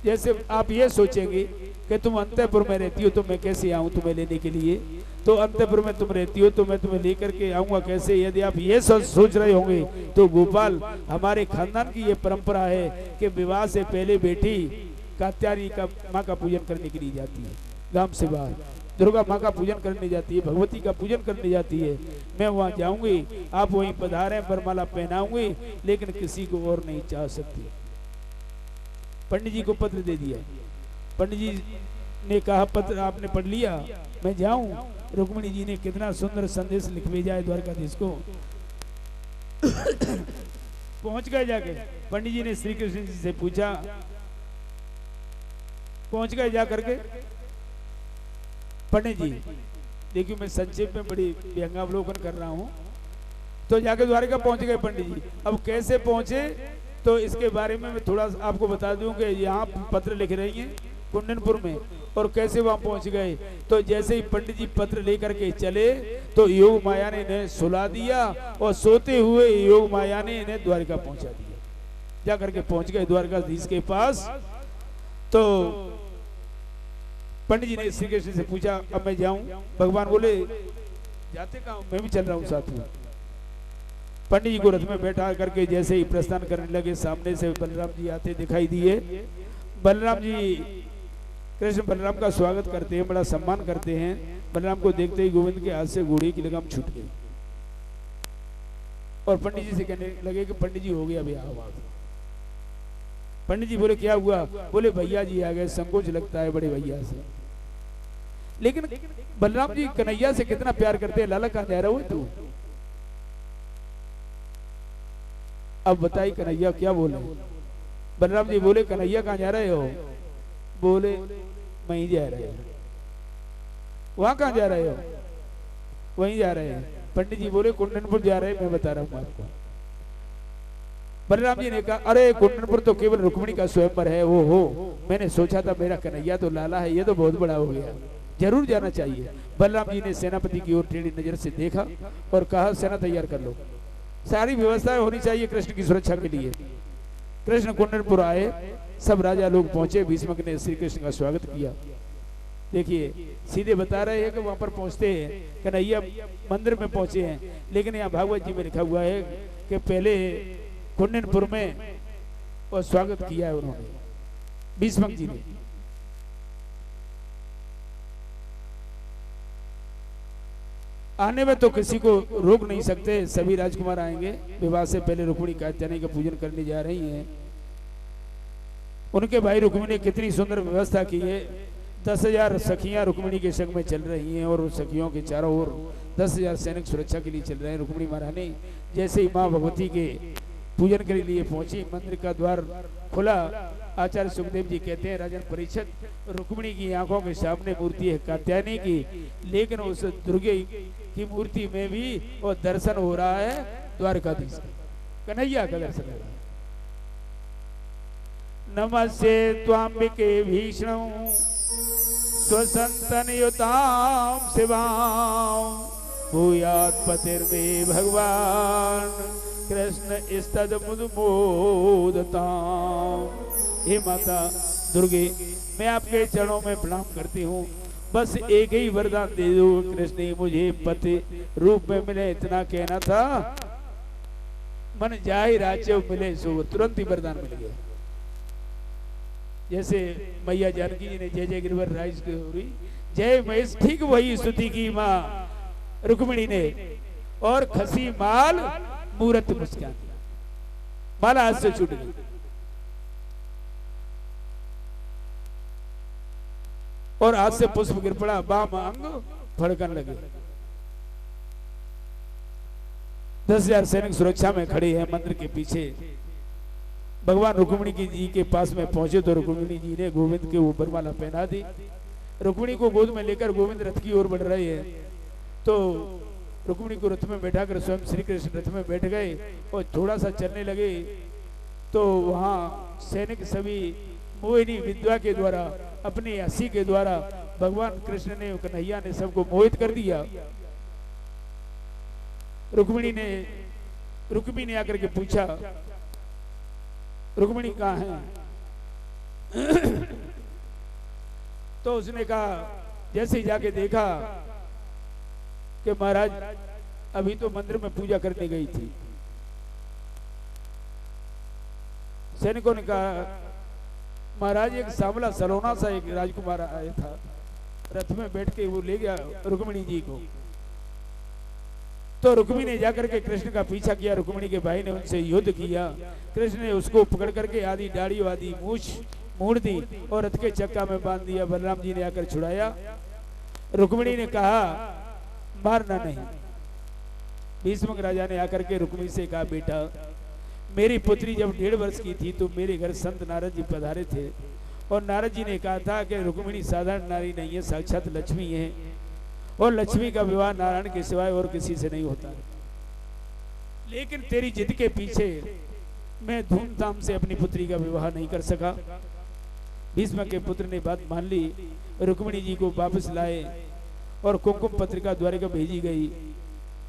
जैसे आप ये सोचेंगे कि तुम अंतःपुर में रहती हो तो मैं कैसे आऊं तुम्हें लेने के लिए, तो अंतःपुर में तुम रहती हो तो मैं तुम्हें लेकर के आऊंगा कैसे। यदि आप ये सोच रहे होंगे तो गोपाल, हमारे खानदान की ये परंपरा है कि विवाह से पहले बेटी कात्यायनी का माँ का पूजन करने के लिए जाती है। गांव से बाहर दुर्गा माँ का पूजन करने जाती है, भगवती का पूजन करने जाती है। मैं वहाँ जाऊंगी, आप वहीं पधारें, बरमाला पहनाऊंगी, लेकिन किसी को और नहीं चाह सकती। पंडित जी को पत्र दे दिया। पंडित जी ने कहा, पत्र आपने पढ़ लिया, मैं जाऊं। रुक्मिणी जी ने कितना सुंदर संदेश लिख भेजा है द्वारकाधीश को। पहुंच गए जाके पंडित जी ने श्री कृष्ण जी से पूछा, पहुंच गए जा करके। पंडित जी देखिए, मैं संक्षेप में बड़ी व्यंगावलोकन कर रहा हूं। तो जाके द्वारका पहुंच गए पंडित जी। अब कैसे पहुंचे तो इसके बारे में मैं थोड़ा आपको बता दूं कि यहाँ पत्र लिख रही हैं कुंडनपुर में, और कैसे वहां पहुंच गए। तो जैसे ही पंडित जी पत्र लेकर के चले तो योग माया ने इन्हें सुला दिया, और सोते हुए योग माया ने इन्हें द्वारका पहुंचा दिया। जाकर के पहुंच गए द्वारकाधीश के पास। तो पंडित जी ने श्री कृष्ण से पूछा, अब मैं जाऊं? भगवान बोले, जाते कहाँ, मैं भी चल रहा हूं साथ में। पंडित जी को रथ में बैठा करके जैसे ही प्रस्थान करने लगे, सामने से बलराम जी आते दिखाई दिए। बलराम जी कृष्ण बलराम का स्वागत करते हैं, बड़ा सम्मान करते हैं। बलराम को देखते ही गोविंद के हाथ से घोड़े की लगाम छूट गई और पंडित जी से कहने लगे कि पंडित जी हो गया ब्याह। पंडित जी बोले क्या हुआ? बोले भैया जी आ गए, संकोच लगता है बड़े भैया से। लेकिन बलराम जी कन्हैया से कितना प्यार करते हैं। लाला कहां जा रहा हो तू? अब बताई कन्हैया क्या बोले? बलराम जी बोले कन्हैया कहां जा रहे हो? बोले वहीं जा रहे हो। वहां कहां जा रहे हो? वहीं जा रहे हैं। पंडित जी बोले कुंडनपुर जा रहे हैं, मैं बता रहा हूं आपको। बलराम जी ने कहा अरे कुंडनपुर तो केवल रुक्मिणी का स्वयंवर है। वो हो, मैंने सोचा था मेरा कन्हैया तो लाला है, ये तो बहुत बड़ा हो गया, जरूर जाना चाहिए। बलराम जी ने सेनापति की ओर टेढ़ी नजर से देखा और कहा सेना तैयार कर लो, सारी व्यवस्थाएं होनी चाहिए कृष्ण की सुरक्षा के लिए। कृष्ण कुंडनपुर आए, सब राजा लोग पहुंचे। भीष्मक ने श्री कृष्ण का स्वागत किया। देखिए सीधे बता रहे हैं कि वहां पर पहुंचते हैं, कन्हैया मंदिर में पहुंचे हैं, लेकिन यहाँ भागवत जी में लिखा हुआ है कि पहले कुंडनपुर में और स्वागत किया है उन्होंने, भीष्मक जी ने। आने में तो किसी को रोक नहीं सकते, सभी राजकुमार आएंगे। विवाह से पहले रुक्मिणी कात्यायनी का पूजन करने जा रही हैं। उनके भाई रुक्मिणी ने कितनी सुंदर व्यवस्था की है। 10,000 सखियां रुक्मिणी के संग में चल रही हैं और उन सखियों के चारों ओर 10,000 सैनिक सुरक्षा के लिए चल रहे हैं। रुक्मिणी महारानी जैसे ही माँ भगवती के पूजन के लिए पहुंची, मंदिर का द्वार खुला। आचार्य सुखदेव जी कहते हैं राजन परीक्षित, रुक्मिणी की आंखों के सामने मूर्ति है कात्यायनी की, लेकिन उस दुर्गे की मूर्ति में भी वो दर्शन हो रहा है द्वारकाधीश कन्हैया का दर्शन हो रहा है। नमस्ते त्वाम्बिके भीष्णौ स्वसंतनयुतां शिवां भूयात् पतिर्मे भगवान कृष्ण स्तद मुदमोदतां। हे माता दुर्गे, मैं आपके चरणों में प्रणाम करती हूँ। बस एक ही वरदान दे दो, कृष्ण मुझे पति रूप में मिले, इतना कहना था। मन जाहि राज्य मिले सो, तुरंत ही वरदान मिल गया। जैसे मैया जानकी जी ने जय जय गिरवर राइज की जय महेश, ठीक वही स्तुति की माँ रुक्मिणी ने। और खसी माल मूरत मुस्कान, माला हाथ से छूट गई। और हाथ से पुष्प गिर पड़ा, बाम अंग फड़कन लगे। 10,000 सैनिक सुरक्षा में खड़े हैं मंदिर के पीछे। भगवान रुक्मिणी जी के पास में पहुंचे तो रुक्मिणी जी ने गोविंद के ऊपर माला पहना दी। रुक्मिणी को गोद में लेकर गोविंद रथ की ओर बढ़ रहे हैं, तो रुक्मिणी को रथ में बैठाकर स्वयं श्री कृष्ण रथ में बैठ गए और थोड़ा सा चलने लगे तो वहां सैनिक सभी मोहिनी विद्या के द्वारा, अपनी हंसी के द्वारा भगवान कृष्ण ने, कन्हैया ने सबको मोहित कर दिया। रुक्मिणी ने आकर के पूछा रुक्मिणी कहाँ है? तो उसने कहा, जैसे ही जाके देखा कि महाराज अभी तो मंदिर में पूजा करने गई थी। सैनिकों ने कहा महाराज एक सांवला सलोना सा एक राजकुमार आया था, रथ में बैठ के वो ले गया रुक्मिणी जी को। तो रुक्मिणी ने जाकर के कृष्ण का पीछा किया। रुक्मिणी के भाई ने उनसे युद्ध किया। कृष्ण ने उसको पकड़ करके आधी दाढ़ी आधी मूछ मोड़ दी और रथ के चक्का में बांध दिया। बलराम जी ने आकर छुड़ाया। रुक्मिणी ने कहा मारना नहीं। भीष्मक राजा ने आकर के रुक्मिणी से कहा बेटा, मेरी पुत्री जब 1.5 वर्ष की थी तो मेरे घर संत नारद जी पधारे थे और नारद जी ने कहा था कि रुक्मिणी साधारण नारी नहीं है, साक्षात लक्ष्मी है और लक्ष्मी का विवाह नारायण के सिवाय और किसी से नहीं होता। लेकिन तेरी जिद के पीछे मैं धूमधाम से अपनी पुत्री का विवाह नहीं कर सका। भीष्म के पुत्र ने बात मान ली। रुक्मिणी जी को वापस लाए और कुमकुम पत्रिका द्वारिका भेजी गई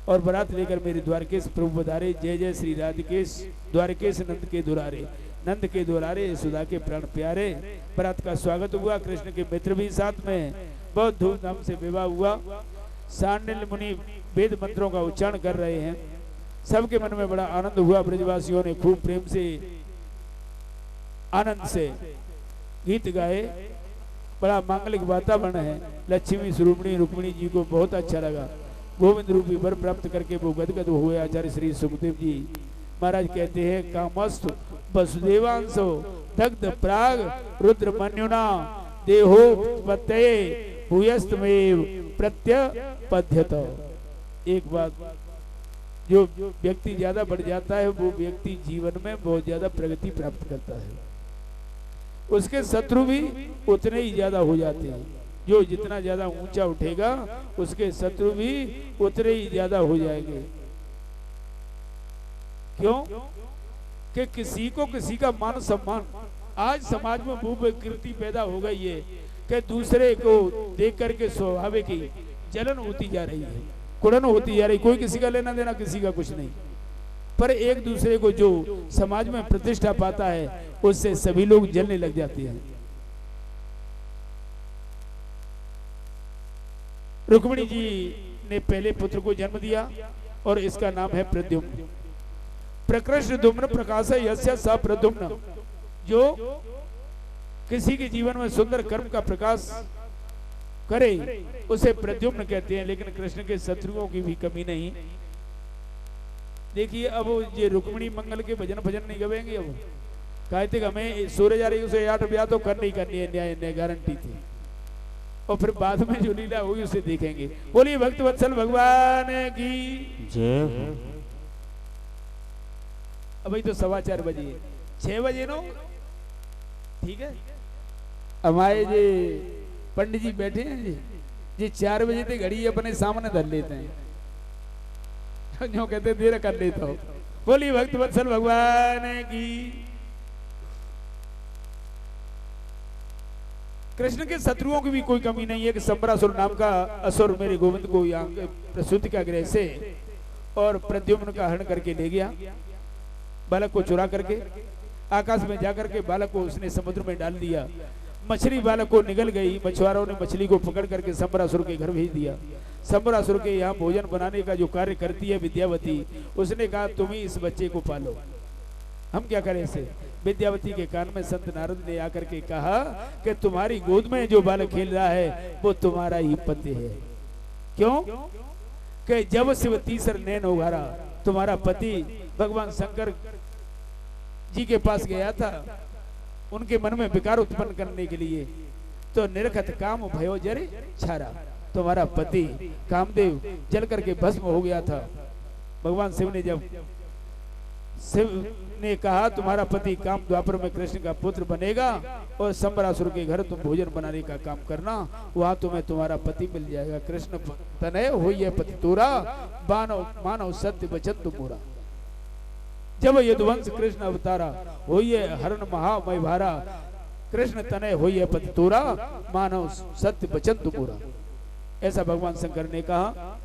और बारात लेकर मेरे द्वारकेश प्रभु पधारे। जय जय श्री राधिकेश द्वारकेश नंद के दुरारे, नंद के दुलारे सुधा के प्राण प्यारे। बारात का स्वागत हुआ। कृष्ण के मित्र भी साथ में, बहुत धूमधाम से विवाह हुआ। सांडिल्य मुनि वेद मंत्रों का उच्चारण कर रहे हैं। सबके मन में बड़ा आनंद हुआ। ब्रजवासियों ने खूब प्रेम से आनंद से गीत गाए बड़ा मांगलिक वातावरण है। लक्ष्मी स्वरूपणी रुक्मिणी जी को बहुत अच्छा लगा। गोविंद रूपी वर प्राप्त करके वो गदगद हुए। आचार्य श्री सुखदेव जी महाराज कहते हैं कामस्तु वसुदेवांशो दग्ध प्राग रुद्र मन्युना देहो पत्ते भूयस्तमेव प्रत्यपद्यत। एक बात, जो व्यक्ति ज्यादा बढ़ जाता है वो व्यक्ति जीवन में बहुत ज्यादा प्रगति प्राप्त करता है। उसके शत्रु भी उतने ही ज्यादा हो जाते हैं। जो जितना ज्यादा ऊंचा उठेगा उसके शत्रु भी उतने ही ज्यादा हो जाएंगे। क्यों? कि किसी को किसी का मान सम्मान, आज समाज में वो विकृति पैदा हो गई है कि दूसरे को देख करके स्वाभाविक ही जलन होती जा रही है, कुड़न होती जा रही। कोई किसी का लेना देना किसी का कुछ नहीं, पर एक दूसरे को जो समाज में प्रतिष्ठा पाता है उससे सभी लोग जलने लग जाते हैं। रुक्मिणी जी ने पहले पुत्र को जन्म दिया और इसका नाम है प्रद्युम्न। प्रकृष्ट धूम्र प्रकाश यस्य स प्रद्युम्न। जो किसी के जीवन में सुंदर कर्म का प्रकाश करे उसे प्रद्युम्न कहते हैं। लेकिन कृष्ण के शत्रुओं की भी कमी नहीं। देखिए अब ये रुक्मिणी मंगल के भजन भजन नहीं गवेंगे। अब कहते कि हमें सूर्य जा रही उसे 8 ब्याह तो करनी करनी है, न्याय गारंटी थी। और फिर बाद में जो लीला हुई उसे देखेंगे। बोलिए भक्त वत्सल भगवान की जय। अभी तो 4:15 बजे, 6 बजे नो ठीक है। हमारे जे पंडित जी बैठे हैं जी 4 बजे तक घड़ी अपने सामने धर लेते हैं, जो कहते देर कर लेता हो। बोलिए भक्त वत्सल भगवान की। कृष्ण के शत्रुओं की भी कोई कमी नहीं है कि संबरासुर नाम का असुर मेरे गोविंद को यहाँ प्रसूति का ग्रह से और प्रद्युम्न का हरण करके ले गया। बालक को चुरा करके आकाश में जाकर के बालक को उसने समुद्र में डाल दिया। मछली बालक को निगल गई। मछुआरों ने मछली को पकड़ करके संबरासुर के घर भेज दिया। संबरासुर के यहाँ भोजन बनाने का जो कार्य करती है विद्यावती, उसने कहा तुम ही इस बच्चे को पालो, हम क्या करें इसे। विद्यावती के कान में संत नारद ने आकर के कहा कि तुम्हारी गोद में जो बालक खेल रहा है वो तुम्हारा ही पति है। क्यों? कि जब शिव तीसर नैन उघारा, तुम्हारा पति भगवान शंकर जी के पास गया था उनके मन में विकार उत्पन्न करने के लिए, तो निरखत काम भयो जरे छारा। तुम्हारा पति कामदेव जल करके भस्म हो गया था। भगवान शिव ने जब ने कहा तुम्हारा पति काम द्वापर में कृष्ण का पुत्र बनेगा और संबरासुर के घर तुम भोजन बनाने का काम करना, वहां तुम्हें तुम्हारा पति मिल जाएगा। कृष्ण तनय होइए पति तोरा, मानव सत्य वचन तुमोरा। जब यदुवंश कृष्ण अवतारा, होइए हरण महामय भारा। कृष्ण तनय होइए पति तोरा, मानव सत्य वचन तुमोरा। ऐसा भगवान शंकर ने कहा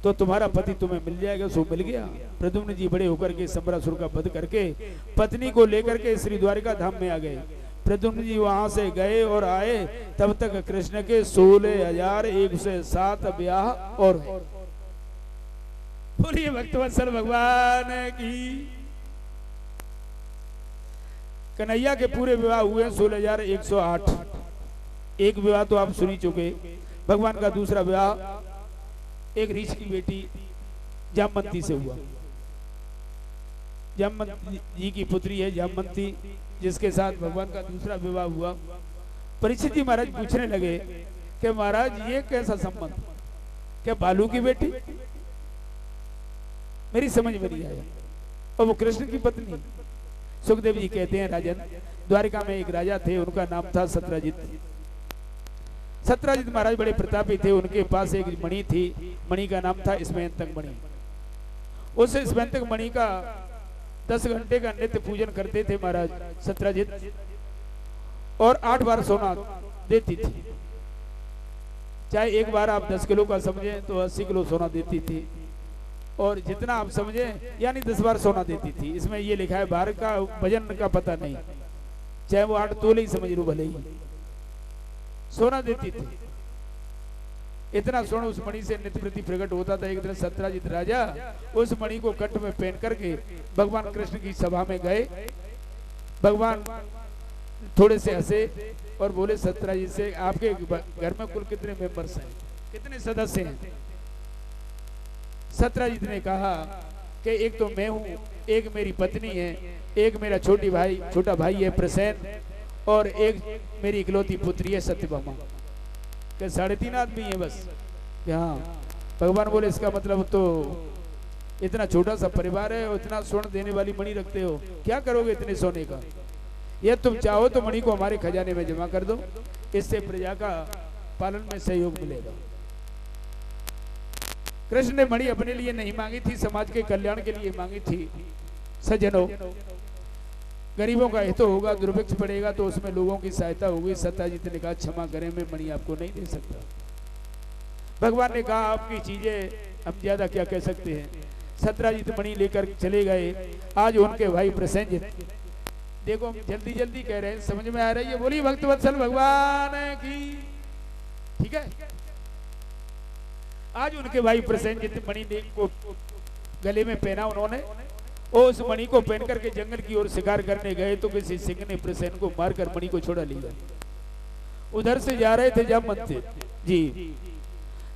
तो तुम्हारा पति तुम्हें मिल जाएगा। सो मिल गया। प्रद्युम्न जी बड़े होकर के संबरासुर का वध करके पत्नी को लेकर के श्री द्वारिका धाम में आ गए। प्रद्युम्न जी वहां से गए और आए, तब तक कृष्ण के 16,107 ब्याह और बोलिए भक्तवत्सल भगवान की। कन्हैया के पूरे विवाह हुए 16,108। एक विवाह तो आप सुनी चुके। भगवान का दूसरा विवाह एक ऋषि की बेटी जामवंती से हुआ। जामवंती जी की पुत्री है जामवंती, जिसके साथ भगवान का दूसरा विवाह हुआ। परीक्षित जी महाराज पूछने लगे कि महाराज ये कैसा संबंध, क्या बालू की बेटी? मेरी समझ में नहीं आया। और वो कृष्ण की पत्नी। सुखदेव जी कहते हैं राजन, द्वारिका में एक राजा थे, उनका नाम था सत्राजित। सत्राजित महाराज बड़े प्रतापी थे। उनके पास एक मणि थी, मणि का नाम था स्मयंतक मणि। उस स्मयंतक मणि का 10 घंटे का नित्य पूजन करते थे महाराज सत्राजित, और 8 बार सोना देती थी। चाहे एक बार आप 10 किलो का समझे तो 80 किलो सोना देती थी, और जितना आप समझे यानी 10 बार सोना देती थी। इसमें ये लिखा है, बाहर का वजन का पता नहीं, चाहे वो 8 तोले ही समझ लो, भले ही सोना देती थी। इतना सोना उस मणि से नित्य प्रति प्रकट होता था। एक दिन सत्राजित राजा उस मणि को कंठ में पहन करके भगवान कृष्ण की सभा में गए। भगवान थोड़े से हंसे और बोले सत्यराज से, आपके घर में कुल कितने मेंबर्स हैं, कितने सदस्य हैं? सत्यराज ने कहा कि एक तो मैं हूँ, एक मेरी पत्नी है, एक मेरा छोटा भाई है प्रसेन, और एक मेरी इकलौती पुत्री है सत्यभामा। कि 3.5 आदमी है बस। हाँ। भगवान बोले इसका मतलब तो इतना छोटा सा परिवार है और इतना स्वर्ण देने वाली मणि रखते हो, क्या करोगे इतने सोने का? ये तुम चाहो तो मणि को हमारे खजाने में जमा कर दो, इससे प्रजा का पालन में सहयोग मिलेगा। कृष्ण ने मणि अपने लिए नहीं मांगी थी, समाज के कल्याण के लिए मांगी थी। सज्जनों, गरीबों का हित होगा, दुर्भिक्ष पड़ेगा तो उसमें लोगों की सहायता होगी। सत्याजीत ने कहा क्षमा करें, मैं मणि आपको नहीं दे सकता। भगवान ने कहा आपकी चीजें हम ज्यादा क्या कह सकते हैं। सत्याजीत मणि लेकर चले गए। आज उनके भाई प्रसेनजित, देखो हम जल्दी जल्दी कह रहे हैं, समझ में आ रही है? बोलिए भक्त वत्सल भगवान की। ठीक है। आज उनके भाई प्रसेनजित मणि को गले में पहना उन्होंने, और उस मणि को पहन करके जंगल की ओर शिकार करने गए तो किसी सिंह ने प्रसेन को मारकर मणि को छोड़ा लिया। उधर से जा रहे थे जामवंत जी।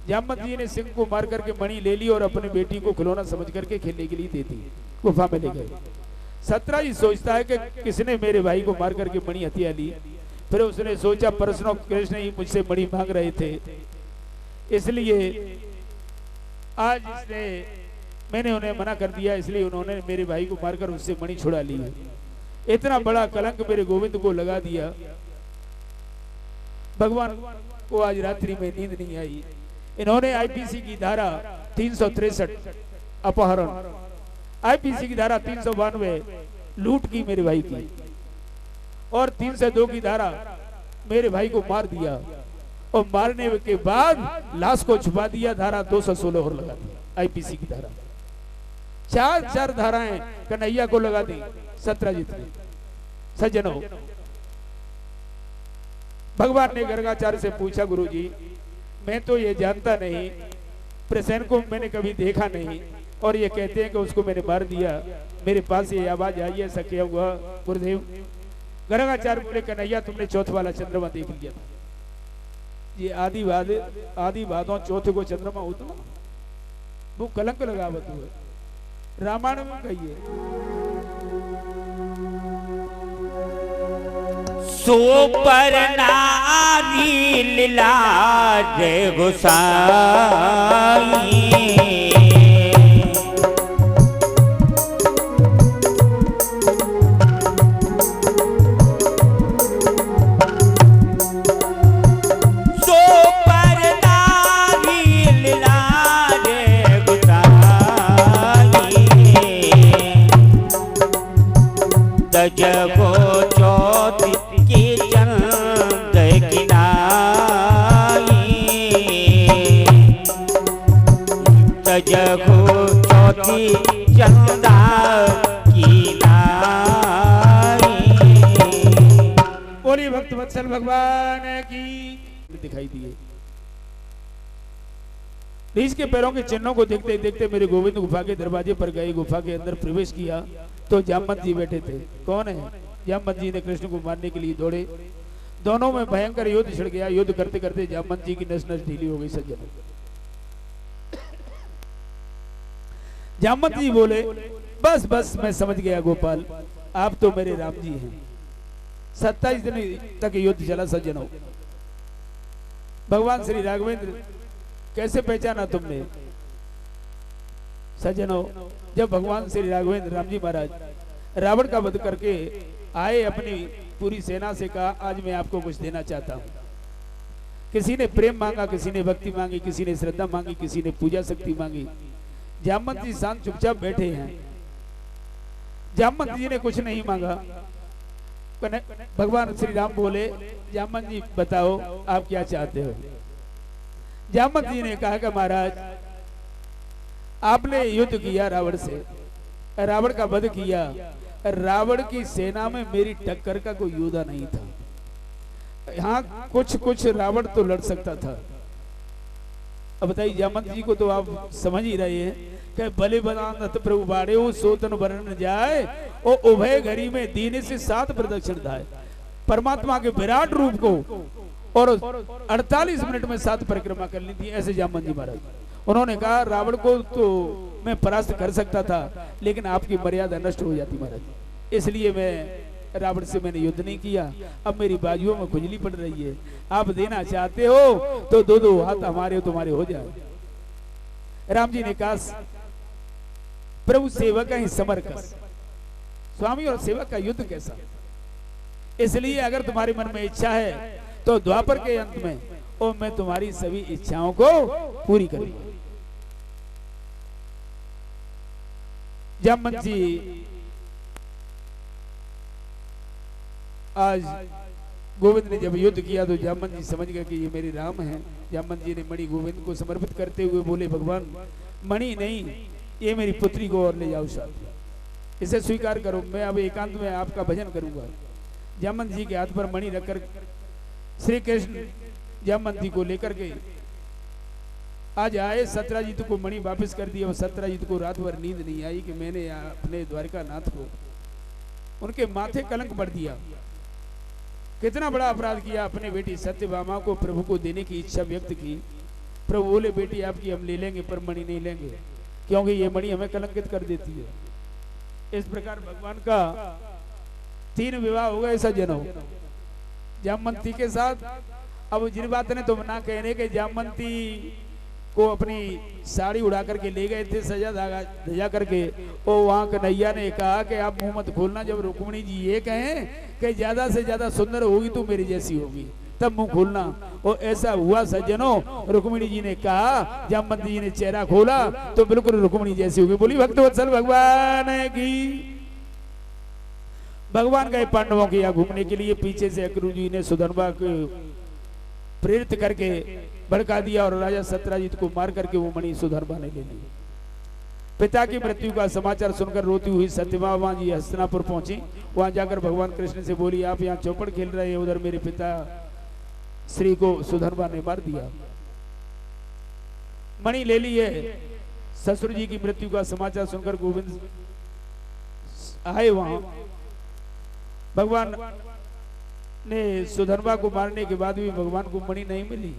जामवंत जी ने सिंह को मार करके मणि ले ली और अपनी बेटी को खिलौना समझ करके खेलने के लिए दे दी, गुफा में ले गए। सत्यराज सोचता है कि किसने मेरे भाई को मार करके मणि हथिया ली। फिर उसने सोचा परसों कृष्ण ही मुझसे मणि मांग रहे थे, इसलिए आज मैंने उन्हें मना कर दिया, इसलिए उन्होंने मेरे भाई को मारकर उससे मणि छुड़ा ली। इतना बड़ा कलंक मेरे गोविंद को लगा दिया। भगवान को आज रात्रि में नींद नहीं आई। इन्होंने आईपीसी की धारा 363 अपहरण, आईपीसी की धारा 392 लूट की मेरे भाई की, और 302 की धारा मेरे भाई को मार दिया, और मारने के बाद लाश को छुपा दिया। धारा 216 और लगा दी आईपीसी की धारा। चार धाराएं कन्हैया को लगा दी सत्यजीत ने। सज्जनों, भगवान ने गर्गाचार्य से पूछा, गुरुजी मैं तो ये जानता नहीं, प्रसेन को मैंने कभी देखा नहीं, और ये कहते हैं कि उसको मैंने मार दिया, मेरे पास ये आवाज आई, ऐसा क्या हुआ गुरुदेव? गर्गाचार्य बोले, कन्हैया तुमने चौथ वाला चंद्रमा देख लिया था। ये आदि बातों चौथे को चंद्रमा होता ना, वो कलंक लगावत हुए रामायण में कहिए। सुपर नारी लीला रे गोसाई, जगो चौथ की चंद किनाई, जगो चौथी चंदा किनाई। बोली भक्त वत्सल भगवान की। दिखाई दिए रीछ के पैरों के चिन्हों को देखते देखते मेरे गोविंद गुफा के दरवाजे पर गए। गुफा के अंदर प्रवेश किया तो जामवंत जी बैठे थे। कौन है? जामवंत जी ने कृष्ण को मारने के लिए दौड़े। दोनों में भयंकर युद्ध छिड़ गया। युद्ध करते करते जामवंत जी की नस नस ढीली हो गई। सज्जन, जामवंत जी बोले, बस बस मैं समझ गया गोपाल, आप तो मेरे राम जी हैं। 27 दिन तक युद्ध चला। सज्जनों, भगवान श्री राघवेंद्र कैसे पहचाना तुमने? सज्जनों, जब भगवान श्री राघवेंद्र राम जी महाराज रावण का वध करके आए, अपनी पूरी सेना से कहा, आज मैं आपको कुछ देना चाहता हूं। किसी ने प्रेम मांगा, किसी ने भक्ति मांगी, किसी ने श्रद्धा मांगी, किसी ने पूजा शक्ति मांगी। जामवंत जी शांत चुपचाप बैठे हैं। जामवंत जी ने कुछ नहीं मांगा। भगवान श्री राम बोले, जामवंत जी बताओ आप क्या चाहते हो? जामवंत जी ने कहा कि महाराज, आपने युद्ध किया रावण से, रावण का वध किया। रावण की सेना में मेरी टक्कर का कोई योद्धा नहीं था। हाँ, कुछ रावण तो लड़ सकता था। अब बताइए, जामवंत जी को तो आप समझ ही रहे हैं कि बले बदानत प्रभु बाड़े सो तन वरण जाए, ओ उभय घड़ी में दीने से 7 प्रदक्षिण धाए। परमात्मा के विराट रूप को और 48 मिनट में 7 परिक्रमा कर ली थी, ऐसे जामवंत जी महाराज। उन्होंने कहा रावण को तो मैं परास्त कर सकता था, लेकिन आपकी मर्यादा नष्ट हो जाती महाराज, इसलिए मैं रावण से मैंने युद्ध नहीं किया। अब मेरी बाजुओं में खुजली पड़ रही है, आप देना चाहते हो तो 2-2 हाथ हमारे तुम्हारे हो जाए। राम जी ने कहा प्रभु सेवक का ही समर कस, स्वामी और सेवक का युद्ध कैसा। इसलिए अगर तुम्हारे मन में इच्छा है तो द्वापर के अंत में और मैं तुम्हारी सभी इच्छाओं को पूरी करूंगा। जामवंत जी आज गोविंद ने जब युद्ध किया तो जामवंत जी समझ गए कि ये मेरे राम हैं। जामवंत जी ने मणि गोविंद को समर्पित करते हुए बोले भगवान मणि नहीं, ये मेरी पुत्री को और ले जाओ साथ, इसे स्वीकार करो, मैं अब एकांत में आपका भजन करूंगा। जामवंत जी के हाथ पर मणि रखकर श्री कृष्ण जामवंत जी को लेकर के आज आए। सत्यजीत को मणि वापस कर दिया। सत्यजीत को रात भर नींद नहीं आई कि मैंने अपने द्वारका नाथ को उनके माथे कलंक पड़ दिया, कितना बड़ा अपराध किया। अपने बेटी सत्यभामा को प्रभु को देने की इच्छा व्यक्त की। प्रभु बोले बेटी आपकी हम ले लेंगे पर मणि नहीं लेंगे, क्योंकि ये मणि हमें कलंकित कर देती है। इस प्रकार भगवान का 3 विवाह हो गए सज्जनों जामवंती के साथ। अब जिन बात ने तुम ना कहने के जामवंती को अपनी साड़ी उड़ा करके ले गए थे सजा धजा करके, और वहां कन्हैया ने कहा कि आप मुंह मत खोलना, जब रुक्मिणी जी ये कहें कि ज्यादा से ज्यादा सुंदर होगी तो मेरी जैसी होगी तब मुंह खोलना। और ऐसा हुआ सज्जनों, रुक्मिणी जी ने कहा, जामवंत जी ने चेहरा खोला तो बिल्कुल रुक्मिणी जैसी होगी। बोली भक्तवत्सल भगवान की। भगवान गए पांडवों के यहाँ घूमने के लिए, पीछे से अक्रूर जी ने सुधर्मा को प्रेरित करके भड़का दिया और राजा सत्यजीत को मार करके वो मणि सुधर्मा ने ले ली। पिता की मृत्यु का समाचार सुनकर रोती हुई सत्यभामा जी हस्तिनापुर पहुंची। वहां जाकर भगवान कृष्ण से बोली आप यहाँ चौपड़ खेल रहे हैं, उधर मेरे पिता श्री को सुधर्मा ने मार दिया, मणि ले ली है। ससुर जी की मृत्यु का समाचार सुनकर गोविंद आए वहां। भगवान ने सुधर्मा को मारने के बाद भी भगवान को मणि नहीं मिली।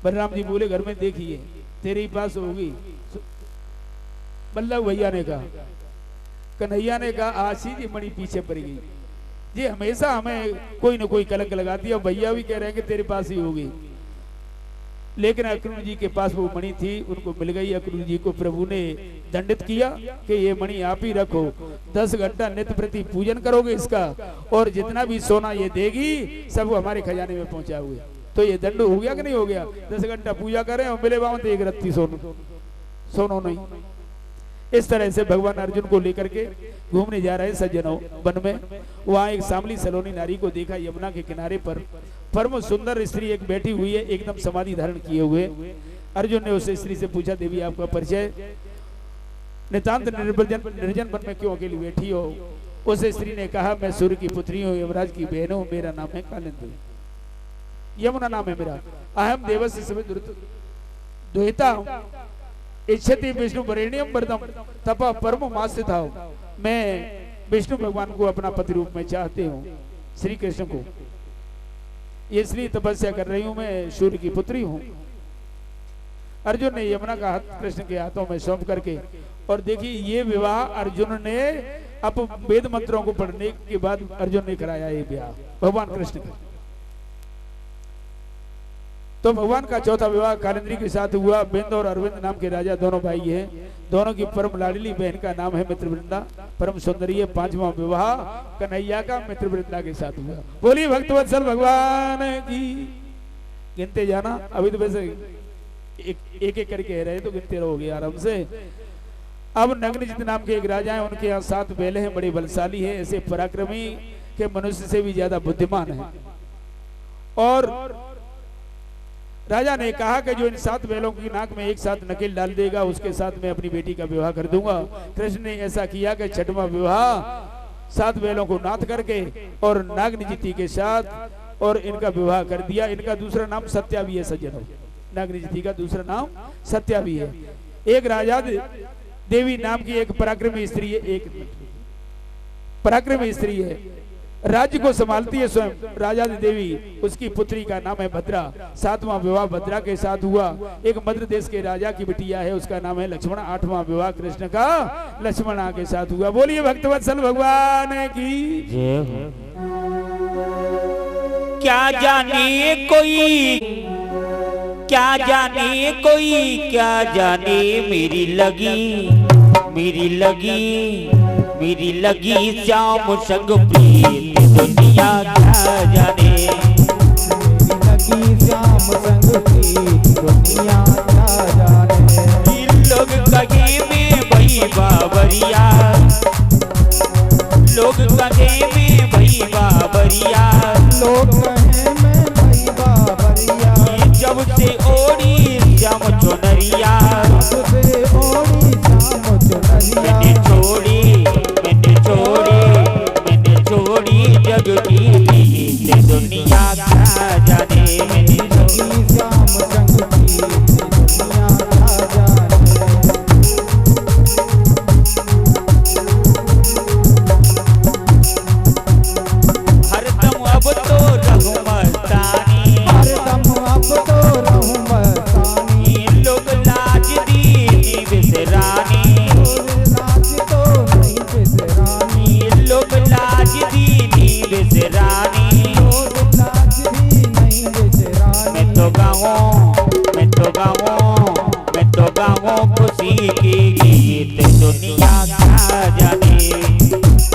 बलराम जी बोले घर में देखिए तेरे ही पास होगी। बल्लभ भैया ने कहा, कन्हैया ने कहा आशीष जी मणि पीछे पड़ गई, ये हमेशा हमें कोई न कोई कलंक लगाती है। भैया भी कह रहे हैं कि तेरे पास ही होगी, लेकिन अक्रूर जी के पास वो मणि थी, उनको मिल गई। अक्रूर जी को प्रभु ने दंडित किया कि ये मणि आप ही रखो, 10 घंटा नित्य प्रति पूजन करोगे इसका, और जितना भी सोना ये देगी सब हमारे खजाने में पहुंचा हुए। तो ये दंड हो गया कि नहीं हो गया? 10 घंटा पूजा करें और मिले बावन 1 रत्ती सोनो नहीं। इस तरह से भगवान अर्जुन को लेकर के घूमने जा रहे सज्जनों वन में। वहां एक सामली सलोनी नारी को देखा, यमुना के किनारे पर परम सुंदर स्त्री एक बैठी हुई है, एकदम समाधि धारण किए हुए। अर्जुन ने उस स्त्री से पूछा देवी आपका परिचय, नितांत निर्जन वन में क्यों अकेली बैठी हो? उस स्त्री ने कहा मैं सूर्य की पुत्री हूँ, यमराज की बहन हूँ, मेरा नाम है कालिंदी, यमुना नाम है मेरा। अहम देवस्य सवितुर्वरेण्यम द्वैता इच्छति विष्णु वरेण्यम वरदम तपा परम मास्थिता। मैं विष्णु भगवान को अपना पति रूप में चाहते हूँ, श्री कृष्ण को, इसलिए तपस्या कर रही हूँ, मैं सूर्य की पुत्री हूँ। अर्जुन ने यमुना का हाथ कृष्ण के हाथों में सौंप करके, और देखिए ये विवाह अर्जुन ने अब वेद मंत्रों को पढ़ने के बाद अर्जुन ने कराया ये विवाह भगवान कृष्ण का। तो भगवान का चौथा विवाह कालिंदी के साथ हुआ। बिंद और अरविंद नाम के राजा दोनों भाई हैं, दोनों की परम लाडली बहन का नाम है मित्रवृंदा, परम सुंदरी है। 5वां विवाह कन्हैया का मित्रवृंदा के साथ हुआ। बोली भक्तवत्सल भगवान की। गिनते जाना, अभी तो वैसे एक एक करके कह रहे तो गिनते रहोगे आराम से। अब नग्नजित नाम के एक राजा है, उनके यहाँ 7 बैल हैं, बड़े बलशाली है, ऐसे पराक्रमी के मनुष्य से भी ज्यादा बुद्धिमान है। और राजा ने कहा कि जो इन 7 बैलों की नाक में एक साथ नकेल डाल देगा उसके साथ मैं अपनी बेटी का विवाह कर दूंगा। कृष्ण ने ऐसा किया कि 6वां विवाह 7 बैलों को नाथ करके और नागनिजिति के साथ और इनका विवाह कर दिया। इनका दूसरा नाम सत्या भी है सज्जनों, नागनिजिति का दूसरा नाम सत्या भी है। एक राजा देवी नाम की एक पराक्रमी स्त्री है, एक पराक्रमी स्त्री है, राज्य को संभालती है स्वयं राजा देवी। उसकी पुत्री का नाम है भद्रा। 7वां विवाह भद्रा के साथ हुआ। एक मध्य देश के राजा की बिटिया है, उसका नाम है लक्ष्मण। 8वां विवाह कृष्ण का लक्ष्मणा के साथ हुआ। बोलिए भक्तवत्सल भगवान की जय हो। क्या जाने कोई, क्या जाने कोई, क्या जाने मेरी लगी, मेरी लगी, मेरी लगी श्याम संग प्रीत दुनिया क्या जाने। मेरी लगी श्याम संग प्रीत दुनिया क्या जाने। इन लोग कहे में भई बाबरिया, लोग कहे में भई बाबरिया, लोग कहे मैं भई बाबरिया। जब से ओढ़ी श्याम चुनरिया, जब से ओढ़ी श्याम चुनरिया। मैंने छोड़ी, मैंने छोड़ी, मैंने छोड़ी जग की प्रीत दुनिया क्या जाने। मैंने लगी श्याम संग प्रीत दुनिया क्या जाने। हरदम अब तो रहूं मस्तानी, हरदम अब तो रहूं मस्तानी। इन लोग लाज दी बिसरानी, लाज तो नहीं बिसरानी। इन लोग लाज दी बिसरानी। लाज भी नहीं बिसरानी। मैं तो गाऊं, मैं तो गाऊं, मैं तो गाऊं खुशी के गीत दुनिया क्या जाने।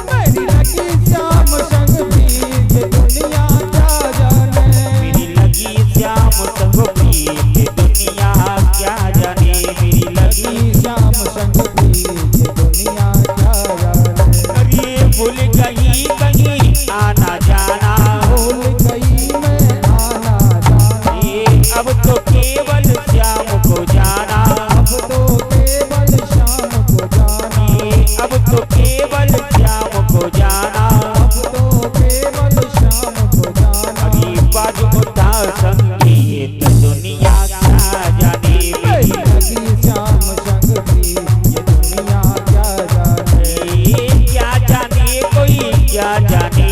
मेरी लगी श्याम संग प्रीत दुनिया क्या जाने। मेरी लगी श्याम संग प्रीत दुनिया क्या जाने। मेरी लगी लगी श्याम संग प्रीत दुनिया क्या जाने। अरे भूल गई कहीं आना जाना, भूल गई मैं आना जाना। ये अब तो केवल श्याम को जाना, अब तो केवल श्याम को जाना। ये अब तो केवल श्याम को जाना। अब तो केवल श्याम को जाना। अभी बाज उठा संगीत दुनिया क्या जाने। मेरी लगी श्याम संग प्रीत दुनिया क्या जाने। ये क्या जाने कोई क्या जाने।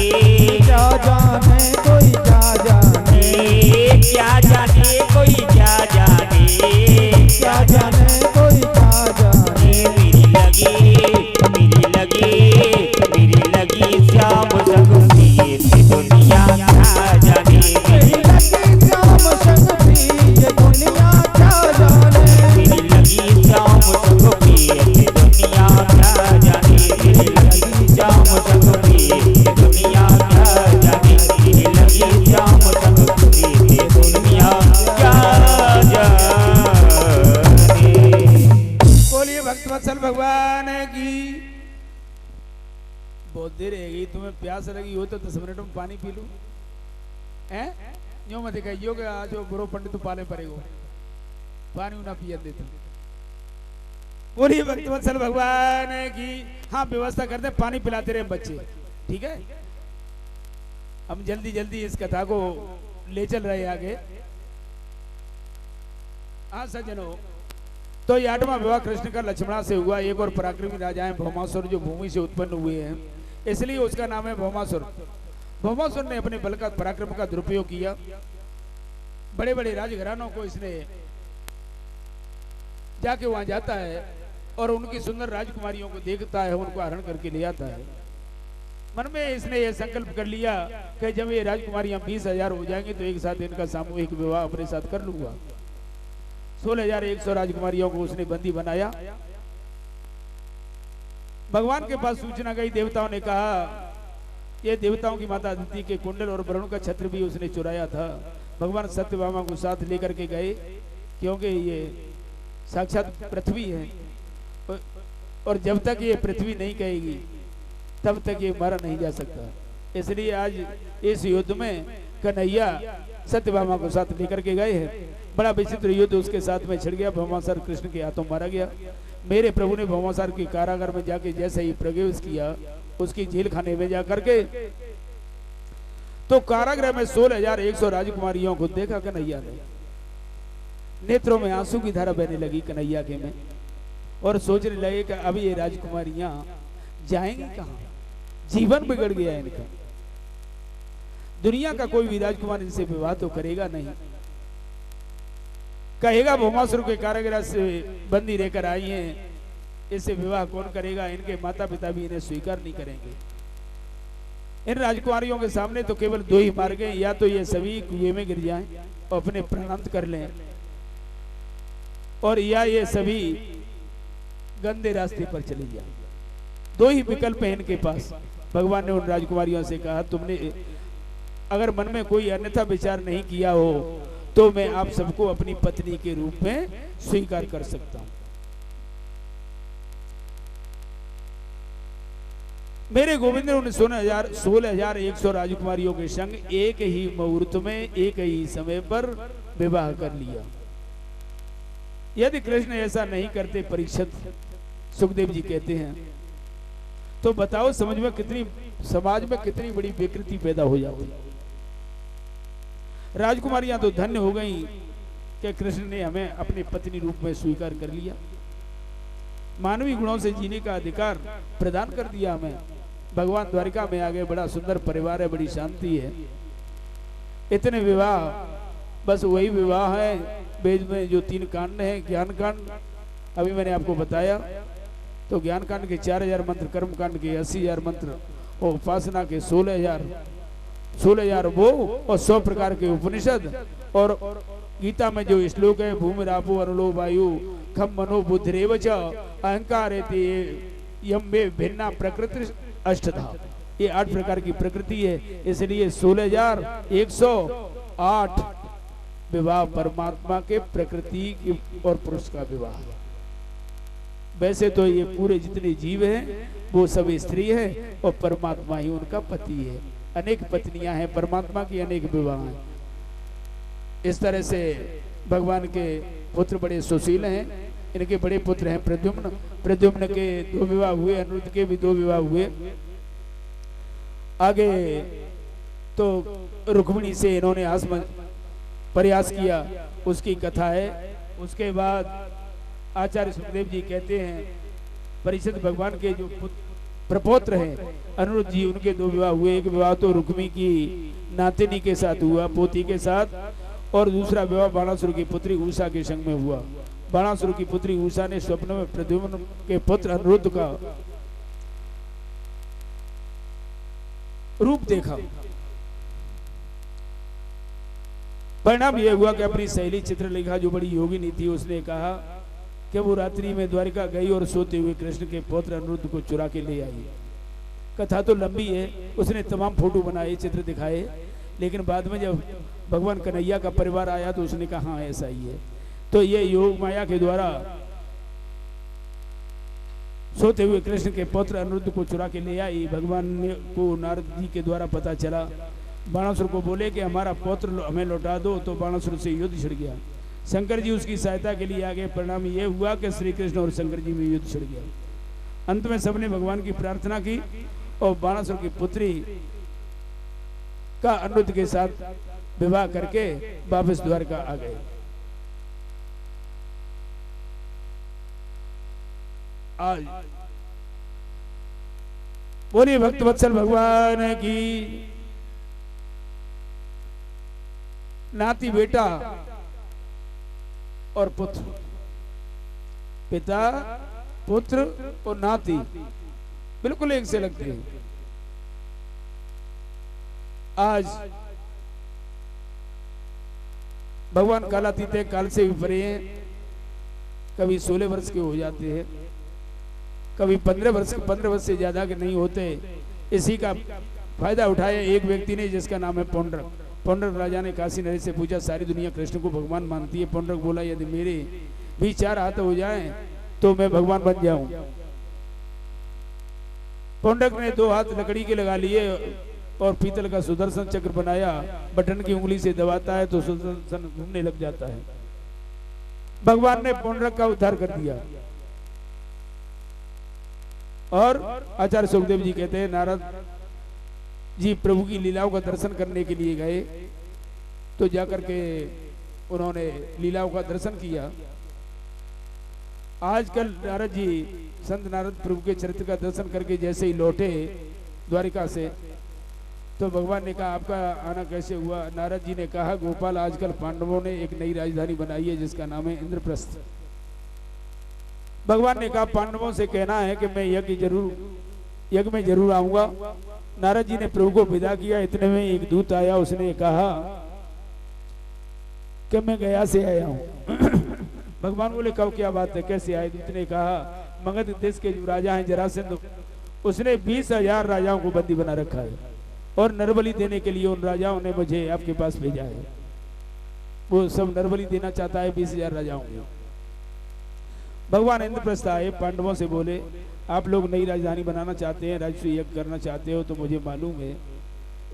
क्या जाने कोई क्या जाने। ये क्या जाने कोई क्या जाने। क्या जाने कोई क्या जाने। मेरी लगी, मेरी लगी, मेरी लगी श्याम संग प्रीत दुनिया क्या जाने। मेरी लगी श्याम संग प्रीत दुनिया क्या जाने। मेरी लगी श्याम संग प्रीत दुनिया क्या जाने। मेरी लगी श्याम संग प्रीत दुनिया क्या जाने। मेरी लगी श्याम संग प्रीत दुनिया क्या जाने। बोलिए भक्तवत्सल भगवान की। बहुत देर रह गई, तुम्हें प्यास लगी हो तो 10 मिनट में पानी पी लो। हैं यूं मत कहियो कि आज वो बुरो पंडित तो पाले पड़ेगो, पानी ना पिया देते। बोलिए भक्तवत्सल भगवान की। हाँ व्यवस्था करते, पानी पिलाते रहे बच्चे, ठीक है। हम जल्दी जल्दी इस कथा को ले चल रहे आगे। हाँ सज्जनों, तो ये 8वां विवाह कृष्ण का लक्ष्मणा से हुआ। एक और पराक्रमी राजा है भौमासुर, जो भूमि से उत्पन्न हुए हैं, इसलिए उसका नाम है भौमासुर। भौमासुर ने अपने बल का पराक्रम का दुरुपयोग किया। बड़े बड़े राजघरानों को इसने जाके वहां जाता है और उनकी सुंदर राजकुमारियों को देखता है, उनको हरण करके ले आता है। मन में इसने ये संकल्प कर लिया कि जब ये राजकुमारियां 20,000 हो जाएंगी तो एक साथ इनका सामूहिक विवाह अपने साथ कर लूंगा। 16,100 राजकुमारियों को उसने बंदी बनाया। भगवान के पास सूचना गई, देवताओं ने कहा ये देवताओं की माता अदिति के कुंडल और वरुण का छत्र भी उसने चुराया था। भगवान सत्यभामा को साथ लेकर के गए, क्योंकि ये साक्षात पृथ्वी है और जब तक ये पृथ्वी नहीं कहेगी तब तक ये मारा नहीं जा सकता। इसलिए आज इस युद्ध में कन्हैया सत्यभामा को साथ लेकर के गए हैं। बड़ा विचित्र युद्ध उसके साथ में छिड़ गया। भौमासुर कृष्ण के हाथों मारा गया। मेरे प्रभु ने भौमासुर के कारागार में जाके जैसे ही प्रवेश किया, उसकी जेल खाने में जाकर के तो कारागृह में 16,100 राजकुमारियों को देखा कन्हैया ने। नेत्रों में आंसू की धारा बहने लगी कन्हैया के में, और सोचने लगे कि अब ये राजकुमारियां जाएंगी कहां, जीवन बिगड़ गया इनका। दुनिया का कोई भी राजकुमार इनसे विवाह तो करेगा नहीं। कहेगा भौमासुर के कारागृह से बंदी रहकर आई हैं, इससे विवाह कौन करेगा? इनके माता पिता भी इन्हें स्वीकार नहीं करेंगे। इन राजकुमारियों के सामने तो केवल दो ही मार्ग हैं, या तो ये सभी कुएं में गिर जाएं और अपने प्राणांत कर लें, और या ये सभी गंदे रास्ते पर चले जाएं। दो ही विकल्प हैं इनके पास। भगवान ने उन राजकुमारियों से कहा, तुमने अगर मन में कोई अन्यथा विचार नहीं किया हो तो मैं आप सबको अपनी पत्नी के रूप में स्वीकार कर सकता हूं। मेरे गोविंद ने उन 16,100 राजकुमारियों के संग एक ही मुहूर्त में एक ही समय पर विवाह कर लिया। यदि कृष्ण ऐसा नहीं करते, परीक्षित, सुखदेव जी कहते हैं, तो बताओ समाज में कितनी बड़ी विकृति पैदा हो जाती। राजकुमारियां तो धन्य हो गई कि कृष्ण ने हमें अपने पत्नी रूप में स्वीकार कर लिया, मानवीय गुणों से जीने का अधिकार प्रदान कर दिया हमें। भगवान द्वारिका में आ गए, बड़ा सुंदर परिवार है, बड़ी शांति है। इतने विवाह, बस वही विवाह है वेद में जो 3 कांड हैं। ज्ञान कांड अभी मैंने आपको बताया, तो ज्ञान कांड के 4,000 मंत्र, कर्म कांड के 80,000 मंत्र, और उपासना के 16,000 वो, और 100 प्रकार के उपनिषद, और गीता में जो श्लोक है, भूमि रापो अनुलो वायु खम मनो बुद्धिरेव च अहंकार यम में भिन्ना प्रकृति अष्टधा। ये 8 प्रकार की प्रकृति है, इसलिए 16,108 विवाह परमात्मा के प्रकृति और पुरुष का विवाह है। वैसे तो ये पूरे जितने जीव हैं वो सब स्त्री है और परमात्मा ही उनका पति है। अनेक पत्नियां हैं परमात्मा की, अनेक विवाह हैं। इस तरह से भगवान के पुत्र बड़े सुशील हैं। इनके बड़े पुत्र हैं प्रद्युम्न। प्रद्युम्न के 2 विवाह हुए, अनिरुद्ध के भी 2 विवाह हुए। आगे तो रुक्मिणी से इन्होंने प्रयास किया, उसकी कथा है। उसके बाद आचार्य सुखदेव जी कहते हैं, परीक्षित भगवान के जो प्रपौत्र हैं अनिरुद्ध जी, उनके 2 विवाह हुए। एक विवाह तो रुक्मी की नातिनी के साथ हुआ, पोती के साथ, और दूसरा विवाह बाणासुर की पुत्री उषा के संग में हुआ। बाणासुर की पुत्री उषा ने स्वप्न में प्रद्युम्न के पुत्र अनिरुद्ध का रूप देखा। परिणाम यह हुआ कि अपनी सहेली चित्रलेखा, जो बड़ी योगिनी थी, उसने कहा कि वो रात्रि में द्वारिका गई और सोते हुए कृष्ण के पुत्र अनिरुद्ध को चुरा के ले आई। कथा तो लंबी है, उसने तमाम फोटो बनाए, चित्र दिखाए, लेकिन बाद में जब भगवान कन्हैया का परिवार आया तो उसने कहा हाँ ऐसा ही है। तो ये योग माया के द्वारा सोते हुए कृष्ण के पुत्र अनिरुद्ध को चुरा के ले आई। भगवान को नारद जी के द्वारा पता चला। बाणासुर को बोले कि हमारा पुत्र हमें लौटा दो, तो बाणासुर से युद्ध छिड़ गया। शंकर जी उसकी सहायता के लिए आगे। परिणाम ये हुआ कि श्री कृष्ण और शंकर जी में युद्ध छिड़ गया। अंत में सबने भगवान की प्रार्थना की और बाणासुर की पुत्री का अनिरुद्ध के साथ विवाह करके वापस द्वारका आ गए। आज बोलिए भक्त वत्सल भगवान की। नाती बेटा और पुत्र, पिता पुत्र और नाती बिल्कुल एक से लगते हैं। आज भगवान कालातीत है, काल से भी परे हैं। कभी 16 वर्ष के हो जाते हैं, कभी 15 वर्ष से ज्यादा के नहीं होते। इसी का फायदा उठाया एक व्यक्ति ने, जिसका नाम है पौंड्रक। पौंड्रक राजा ने काशी नरेश से पूछा, सारी दुनिया कृष्ण को भगवान मानती है। पौंड्रक बोला, यदि मेरे भी 4 हाथ हो जाएं तो मैं भगवान बन जाऊं। पौंड्रक ने 2 हाथ लकड़ी के लगा लिए और पीतल का सुदर्शन चक्र बनाया। बटन की उंगली से दबाता है तो सुदर्शन घूमने लग जाता है। भगवान ने पौंड्रक का उद्धार कर दिया। और आचार्य सुखदेव जी कहते हैं, नारद जी प्रभु की लीलाओं का दर्शन करने के लिए गए, तो जाकर के उन्होंने लीलाओं का दर्शन किया। आजकल नारद जी, संत नारद प्रभु के चरित्र का दर्शन करके जैसे ही लौटे द्वारिका से, तो भगवान ने कहा आपका आना कैसे हुआ? नारद जी ने कहा गोपाल आजकल पांडवों ने एक नई राजधानी बनाई है जिसका नाम है इंद्रप्रस्थ। भगवान ने कहा पांडवों से कहना है कि मैं यज्ञ में जरूर आऊंगा। नारद जी ने प्रभु को विदा किया। इतने में एक दूत आया, उसने कहा कि मैं गया से आया हूं। भगवान बोले कब, क्या बात है, कैसे आए? दूत ने कहा मगध देश के जो राजा हैं जरासंध, उसने 20,000 राजाओं को बंदी बना रखा है और नरबली देने के लिए उन राजाओं ने मुझे आपके पास भेजा है। वो सब नरबली देना चाहता है 20,000 राजाओं को। भगवान इंद्रप्रस्थ आए, पांडवों से बोले आप लोग नई राजधानी बनाना चाहते हैं, राजस्व यज्ञ करना चाहते हो तो मुझे मालूम है।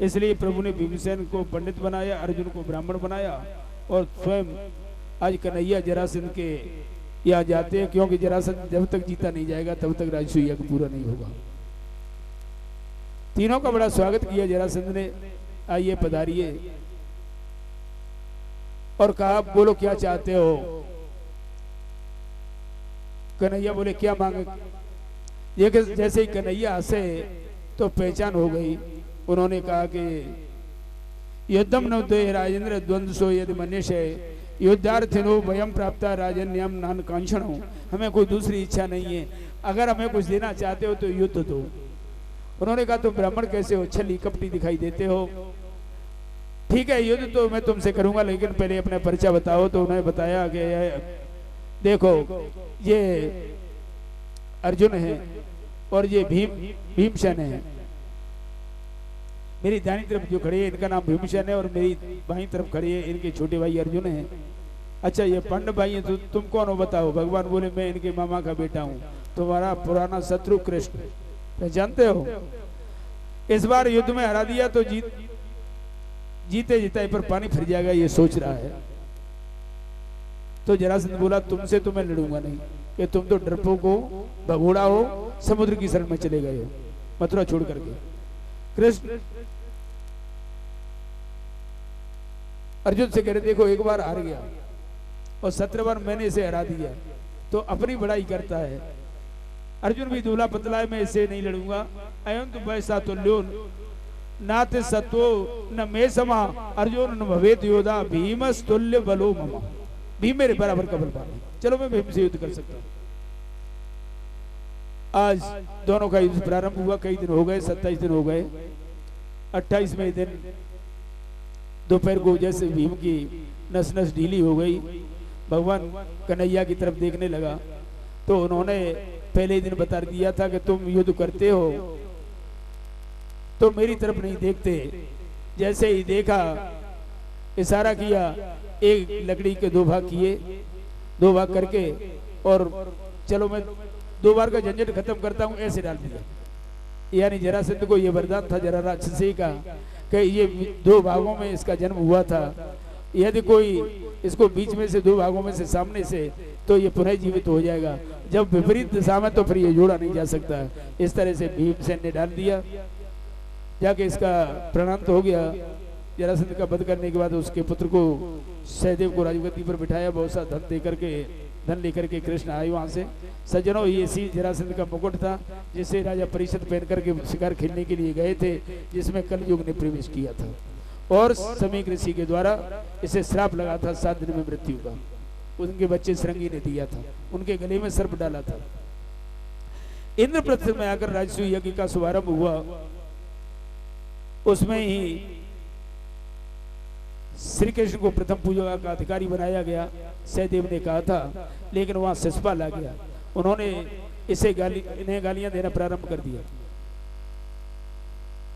इसलिए प्रभु ने भीमसेन को पंडित बनाया, अर्जुन को ब्राह्मण बनाया और स्वयं आज कन्हैया जरासंध के यहाँ जाते हैं, क्योंकि जरासंध जब तक जीता नहीं जाएगा तब तक राजस्व यज्ञ पूरा नहीं होगा। तीनों का बड़ा स्वागत किया जरासंध ने, आइए पधारिए, और कहा बोलो क्या चाहते हो? कन्हैया बोले क्या मांगे? ये जैसे ही कन्हैया हंसे तो पहचान हो गई। उन्होंने कहा कि युद्धम न उदय राजेंद्र द्वंद्वसो यदि मनुष्य युद्धार्थिनो वयम प्राप्ता राजन्यम नान कांक्षणो। हमें कोई दूसरी इच्छा नहीं है, अगर हमें कुछ देना चाहते हो तो युद्ध दो। उन्होंने कहा तुम ब्राह्मण कैसे हो, छली कपटी दिखाई देते हो। ठीक है युद्ध तो मैं तुमसे करूंगा, लेकिन पहले अपना परिचय बताओ। तो उन्होंने बताया कि देखो ये अर्जुन है और ये भीमसेन है। मेरी दाहिनी तरफ जो खड़ी है इनका नाम भीमसेन है और मेरी बाईं तरफ खड़ी है इनके छोटे भाई अर्जुन है। अच्छा ये पांडव भाई है, तो तुम कौन हो बताओ? भगवान बोले मैं इनके मामा का बेटा हूँ, तुम्हारा पुराना शत्रु कृष्ण, पहचानते हो? इस बार युद्ध में हरा दिया तो जीते जीता पर पानी फिर जाएगा ये सोच रहा है। तो जरासंध बोला तुमसे तो मैं लड़ूंगा नहीं, कि तुम तो डरपोक हो, भगोड़ा हो, समुद्र की शरण में चले गए हो मथुरा छोड़ करके। कृष्ण अर्जुन से कह रहे देखो एक बार हार गया और 17 बार मैंने इसे हरा दिया, तो अपनी बड़ाई करता है। अर्जुन भी दूल्हा पतला है, मैं इसे नहीं लड़ूंगा। अयं तो वैसा तुल्यो नाते सत्वो न मे समा अर्जुन न भवेत योधा भीमस तुल्य बलो मम। भीम मेरे बराबर का बल पाए, चलो मैं भीम से युद्ध कर सकता हूं। आज दोनों का युद्ध प्रारंभ हुआ, कई दिन हो गए, 27 दिन हो गए। 28वें दिन दोपहर को जैसे भीम की नस नस ढीली हो गई, भगवान कन्हैया की तरफ देखने लगा तो उन्होंने पहले ही दिन बता दिया था कि तुम युद्ध करते हो तो मेरी तरफ नहीं देखते। जैसे ही देखा इशारा किया, एक लकड़ी के 2 भाग किए, 2 भाग करके और चलो मैं 2 बार का झंझट खत्म करता हूं, ऐसे डाल दिया। यानी जरासंध को ये वरदान था जरा राक्षसी का कि ये 2 भागों में इसका जन्म हुआ था, यदि कोई इसको बीच में से 2 भागों में से सामने से तो ये पुनः जीवित हो जाएगा, जब विपरीत दिशा में तो फिर ये जोड़ा नहीं जा सकता। इस तरह से भीमसेन ने डाल दिया, जाके इसका प्राणांत हो गया। जरासंध का वध करने के बाद उसके पुत्र को सहदेव को राजगद्दी पर बिठाया, बहुत सा धन लेकर के कृष्ण आए वहां से। सज्जनों ये इसी जरासंध का मुकुट था जिसे राजा परिषद पहन करके शिकार खेलने के लिए गए थे, जिसमें कलयुग ने प्रवेश किया था और समीक ऋषि के द्वारा इसे श्राप लगा था 7 दिन में मृत्यु का। उनके बच्चे श्रृंगी ने दिया था, उनके गले में सर्प डाला था। इंद्रप्रस्थ में आकर राजसूय यज्ञ का शुभारंभ हुआ, उसमें ही श्री कृष्ण को प्रथम पूजा का अधिकारी बनाया गया। सहदेव ने कहा था, लेकिन वहां शिशुपाल आ गया, उन्होंने इन्हें गालियां देना प्रारंभ कर दिया।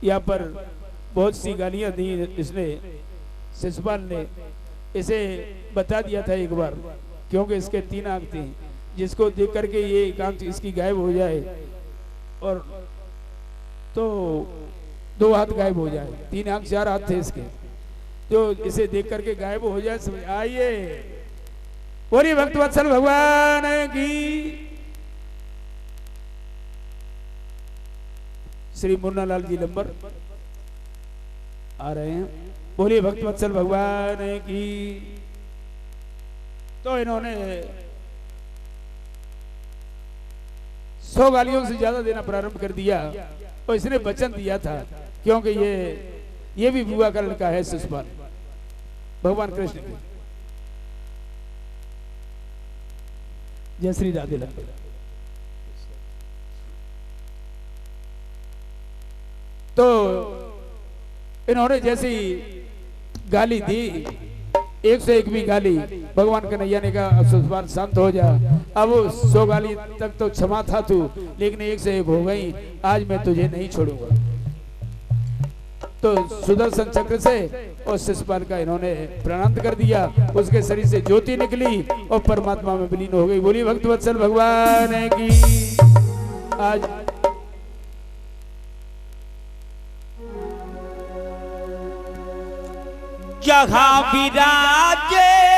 यहाँ पर बहुत सी गालियां दी इसने, शिशुपाल ने इसे बता दिया था एक बार, क्योंकि इसके 3 आंख थे, जिसको देख करके ये एक आंख इसकी गायब हो जाए और तो 2 हाथ गायब हो जाए, 3 आंख 4 हाथ थे इसके, जो इसे देख करके गायब हो जाए। समझ आइए, बोलिए भक्त वत्सल भगवान की। श्री मुन्नालाल जी नंबर आ रहे हैं, बोलिए भक्त वत्सल भगवान की। तो इन्होंने 100 गालियों से ज्यादा देना प्रारंभ कर दिया और इसने वचन दिया था, क्योंकि ये ये भी बुआ का लड़का है शिशुपाल, भगवान कृष्ण की। जय श्री राधे राधे। तो इन्होंने जैसी गाली दी, 101 भी गाली, भगवान कन्हैया ने कहा शिशुपाल शांत हो जा। अब 100 गाली तक तो क्षमा था तू, लेकिन 101 हो गई, आज मैं तुझे नहीं छोड़ूंगा। तो सुदर्शन चक्र से और शिशुपाल का इन्होंने प्राणांत कर दिया। उसके शरीर से ज्योति निकली और परमात्मा में विलीन हो गई। बोलिए भक्तवत्सल भगवान की। आज जहाँ विराजे